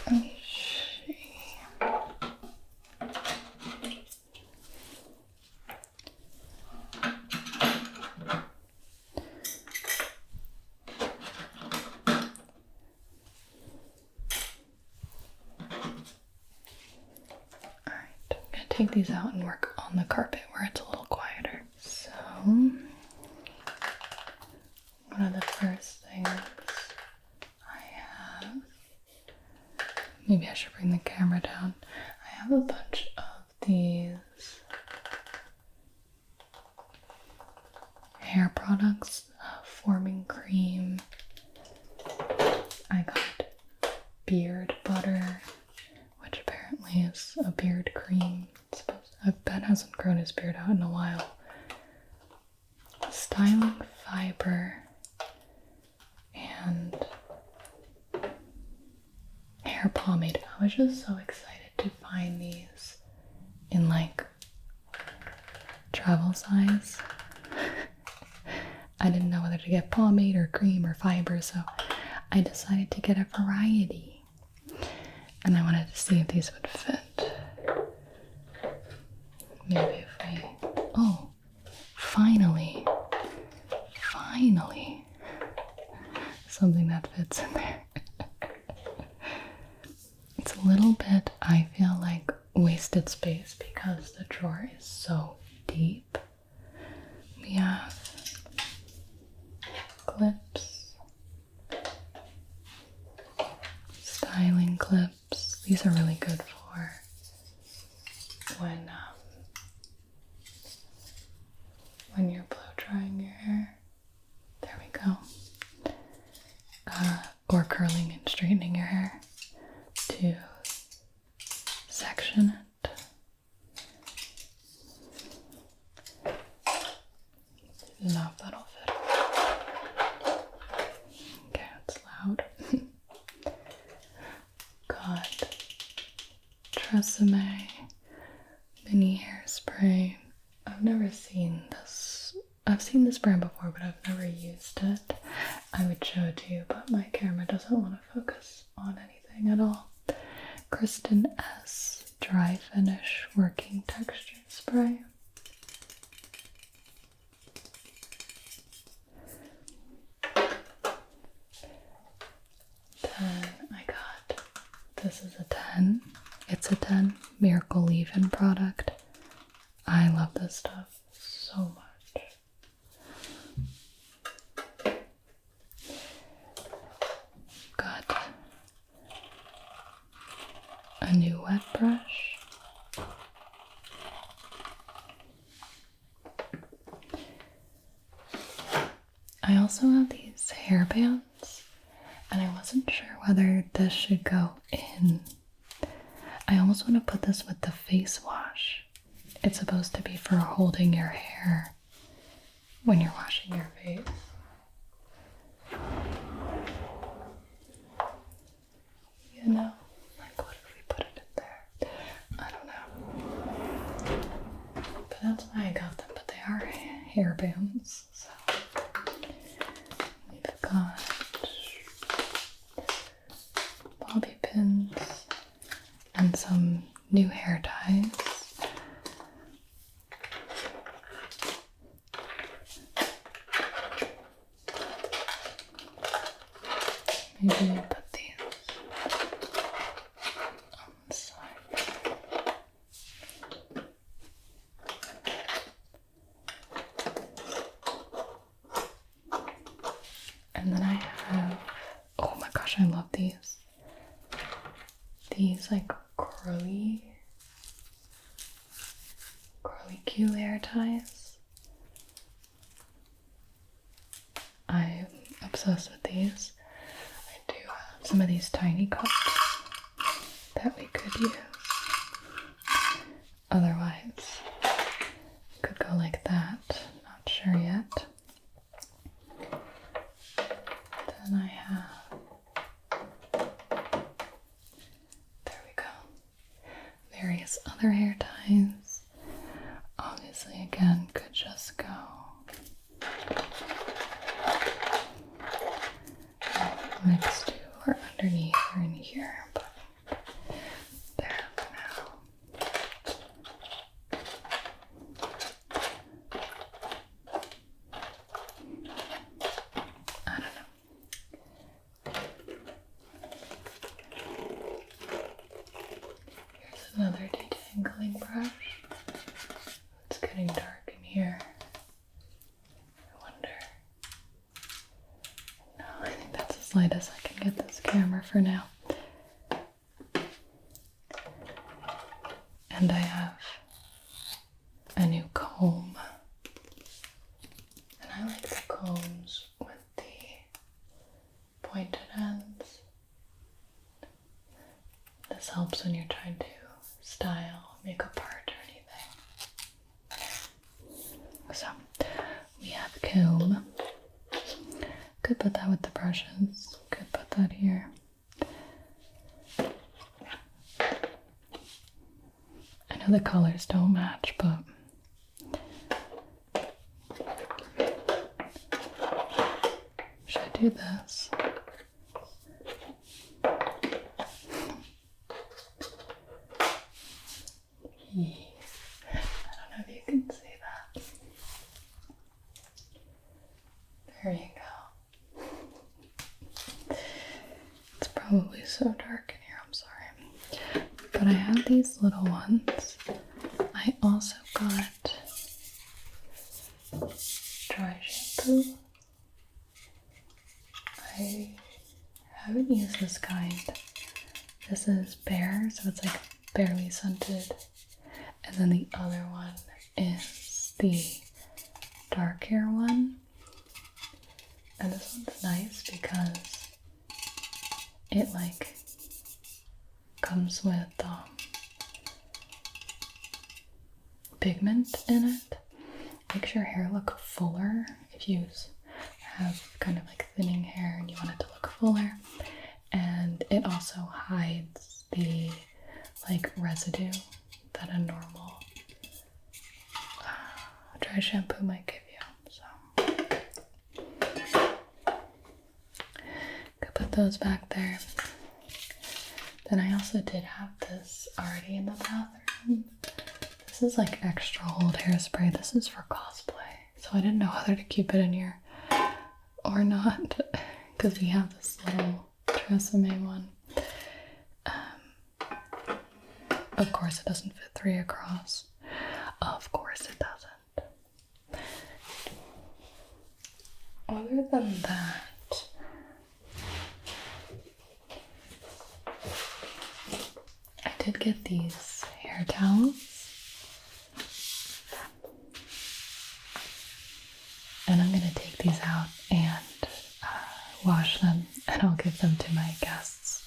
Let me see. Alright, I'm gonna take these out and work on the carpet where it's a little quieter. So, one of the first things I have, maybe I should bring the camera down. I have a bunch of these hair products, forming cream, beard butter, which apparently is a beard cream. Ben hasn't grown his beard out in a while. Styling fiber and hair pomade. I was just so excited to find these in like travel size. I didn't know whether to get pomade or cream or fiber, so I decided to get a variety. And I wanted to see if these would fit. Maybe if we... Oh, finally. Finally. Something that fits in there. It's a little bit, I feel like, wasted space because the drawer is so deep. We have clips, styling clips. These are really good for when you're blow drying your hair. There we go. Or curling and straightening your hair to section it. Enough, that'll fit. Okay, it's loud. Got Tresemme mini hairspray. I've never seen this. I've seen this brand before, but I've never used it. I would show it to you, but my camera doesn't want to focus on anything at all. Kristen S. Dry Finish Working Texture Spray. Then I got, this is a 10. It's a 10 Miracle Leave-In product. I love this stuff so much. Got a new wet brush. I also have these hair bands, and I wasn't sure whether this should go in. I almost want to put this with the face wash. It's supposed to be for holding your hair when you're washing your face. You know, like what if we put it in there? I don't know. But that's why I got them, but they are hair bands, so we've got bobby pins and some new hair ties. Maybe we'll put these on the side. And then I have, oh my gosh, I love these. These like curly Q hair ties. I'm obsessed with these. I do have some of these tiny cups that we could use. Otherwise, could go like that. Not sure yet. Then I have, there we go, various other hair ties. Obviously, again, could just go next to or underneath or in here, but there for now. I don't know. Here's another detangling brush. It's getting dark in here. I wonder. No, I think that's as light as I can get this camera for now. And I have a new comb. And I like the combs with the pointed ends. So we have comb. Could put that with the brushes. Could put that here. I know the colors don't match, but should I do this? I don't know if you can see that. There you go. It's probably so dark in here, I'm sorry. But I have these little ones. I also got dry shampoo. I haven't used this kind. This is Bare, so it's like barely scented. And then the other one is the dark hair one. And this one's nice because it like comes with pigment in it. Makes your hair look fuller if you have kind of like thinning hair and you want it to look fuller. And it also hides the like residue that a normal dry shampoo might give you. So could put those back there. Then I also did have this already in the bathroom. This is like extra old hairspray. This is for cosplay. So I didn't know whether to keep it in here or not because we have this little Tresemme one. Of course it doesn't fit 3 across. Of course it doesn't. Other than that, I did get these hair towels. And I'm gonna take these out and wash them, and I'll give them to my guests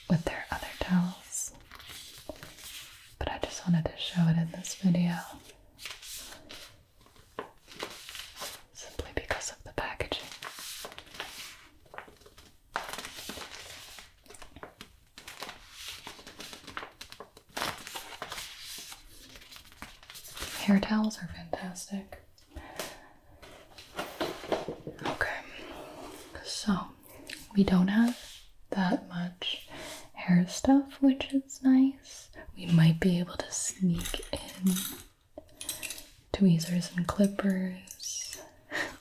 with their other towels. But I just wanted to show it in this video simply because of the packaging. Hair towels are fantastic. Okay, so we don't have that much hair stuff, which is nice. We might be able to sneak in tweezers and clippers.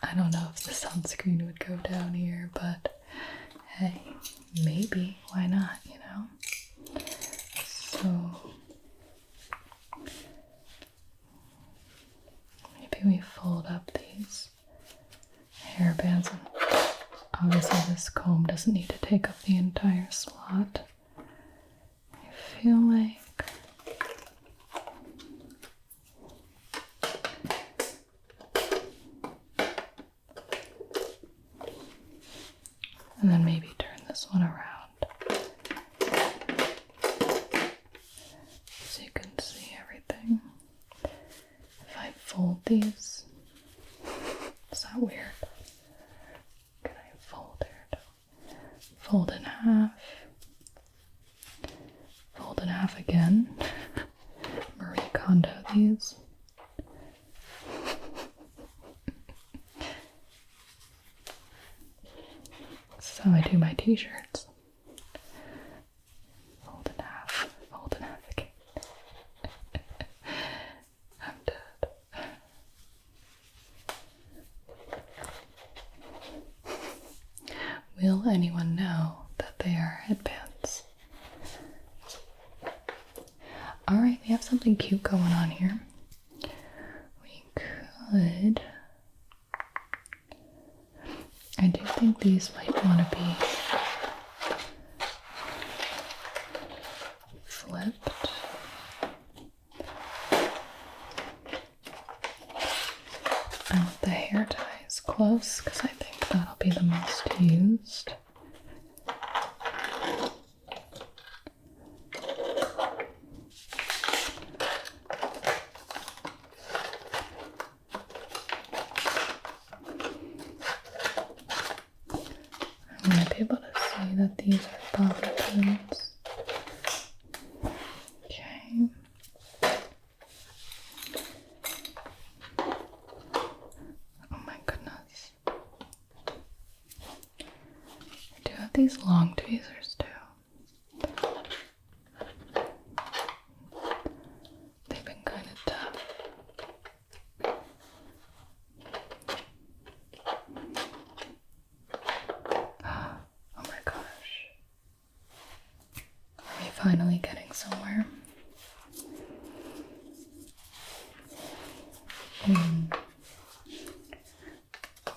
I don't know if the sunscreen would go down here, but hey, maybe, why not, you know? So maybe we fold up these hair bands, and obviously this comb doesn't need to take up the entire slot. I feel like and then maybe turn this one around so you can see everything. If I fold these, is that weird? Can I fold it? Fold in half. Fold in half again. Marie Kondo these. So I do my t-shirts. Fold in half. Fold in half again. I'm dead. Will anyone know that they are headbands? Alright, we have something cute going on here. We could... I do think these might want to be flipped. I want the hair ties close because I think that'll be the most used. You might be able to see that these are bobby pins. Okay. Oh my goodness. I do have these long tweezers too. They've been kind of tough. Oh my gosh. Are we finally getting somewhere?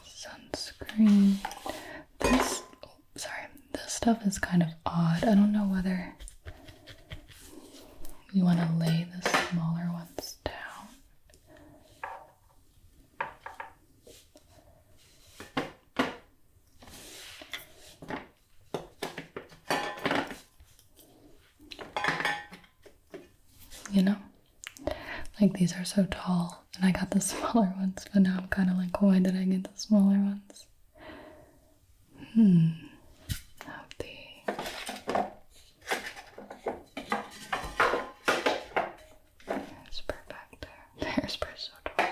Sunscreen. This stuff is kind of odd. I don't know whether you want to lay the smaller ones down. You know? Like these are so tall and I got the smaller ones, but now I'm kind of like, why did I get the smaller ones? It's perfect. The hairspray is so tall.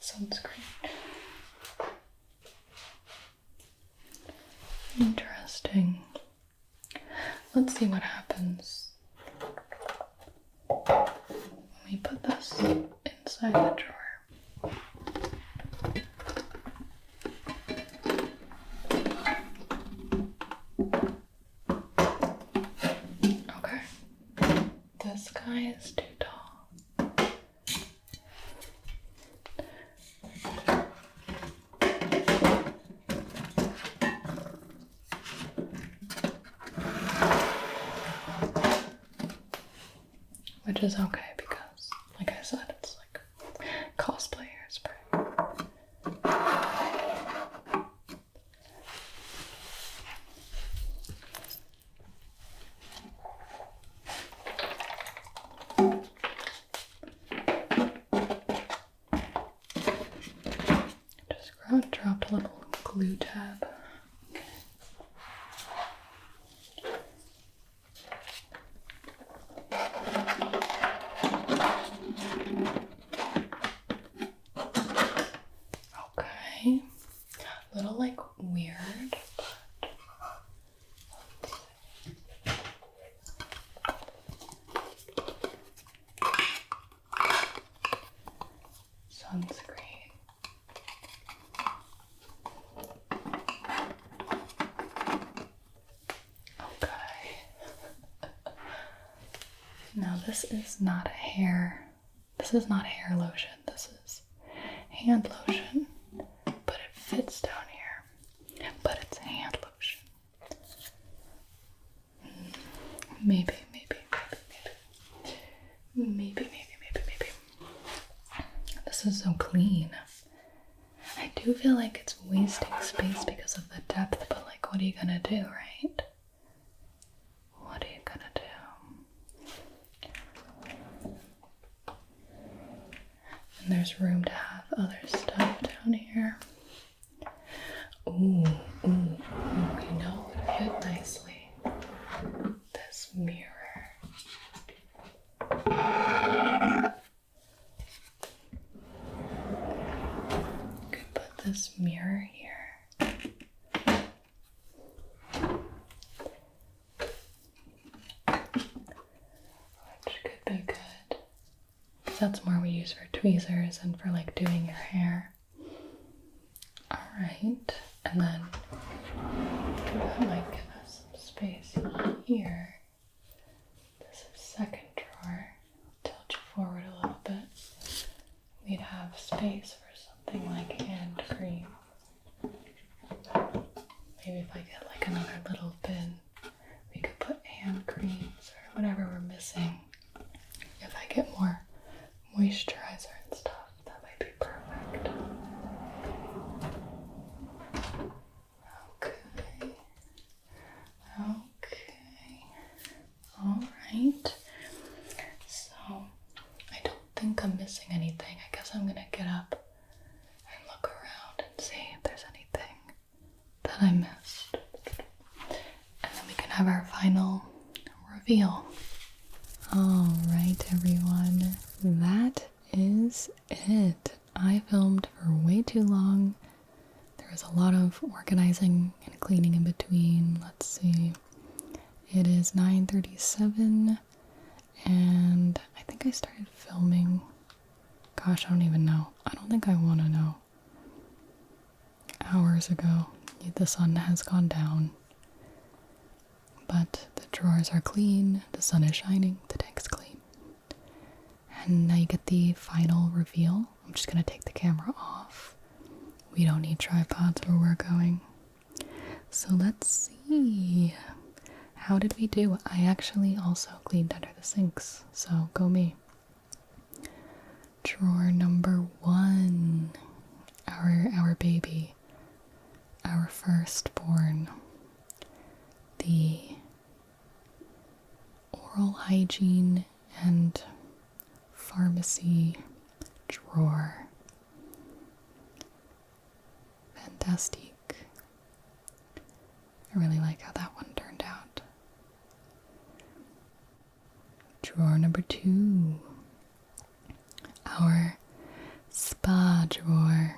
Sunscreen. Interesting. Let's see what happens when we put this inside the drawer. Okay. This guy is too tall. Which is okay because, like I said, it's like cosplay hairspray. Just dropped a little glue tab. Okay, a little like weird, but sunscreen. Okay. Now this is not hair. This is not hair lotion. This is hand lotion, but it fits down here. But it's hand lotion. Maybe. This is so clean. I do feel like it's wasting space because of the depth, but like, what are you gonna do, right? What are you gonna do? And there's room to have other stuff down here. Ooh, you know what would fit nicely? This mirror. Could put this mirror here. Which could be good. That's more we use for tweezers and for like doing your hair. Alright, and then that might give us some space here. This is second drawer. Tilt you forward a little bit. We'd have space for something like hand cream. Maybe if I get like another little bin, we could put hand creams or whatever we're missing. If I get more moisturizer and stuff, that might be perfect. Okay. that I missed. And then we can have our final reveal. Alright, everyone, that is it. I filmed for way too long. There was a lot of organizing and cleaning in between. Let's see. It is 9:37 and I think I started filming. Gosh, I don't even know. I don't think I want to know. Hours ago. The sun has gone down. But the drawers are clean, the sun is shining, the tank's clean. And now you get the final reveal. I'm just going to take the camera off. We don't need tripods where we're going. So let's see. How did we do? I actually also cleaned under the sinks, so go me. Drawer number 1. Our baby. Our firstborn. The oral hygiene and pharmacy drawer. Fantastic. I really like how that one turned out. Drawer number 2. Our spa drawer.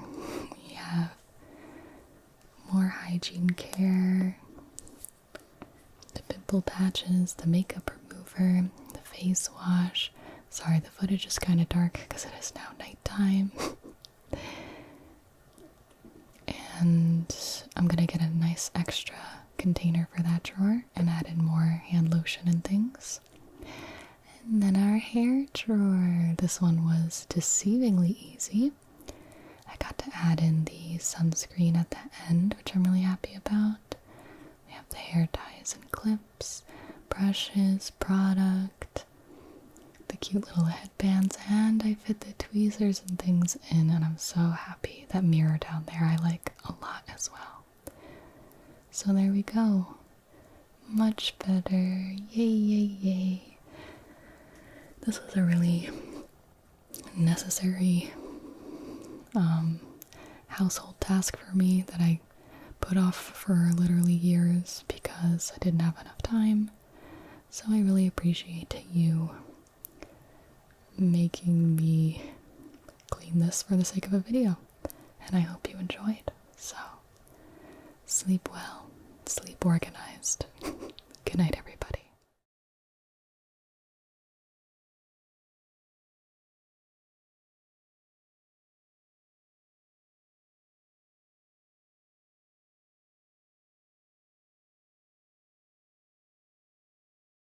We have more hygiene care, the pimple patches, the makeup remover, the face wash. Sorry, the footage is kind of dark because it is now nighttime. And I'm gonna get a nice extra container for that drawer and add in more hand lotion and things. And then our hair drawer. This one was deceivingly easy. I got to add in the sunscreen at the end, which I'm really happy about. We have the hair ties and clips, brushes, product, the cute little headbands, and I fit the tweezers and things in, and I'm so happy. That mirror down there I like a lot as well. So there we go. Much better. Yay, yay, yay. This was a really necessary household task for me that I put off for literally years because I didn't have enough time. So I really appreciate you making me clean this for the sake of a video. And I hope you enjoyed. So, sleep well, sleep organized.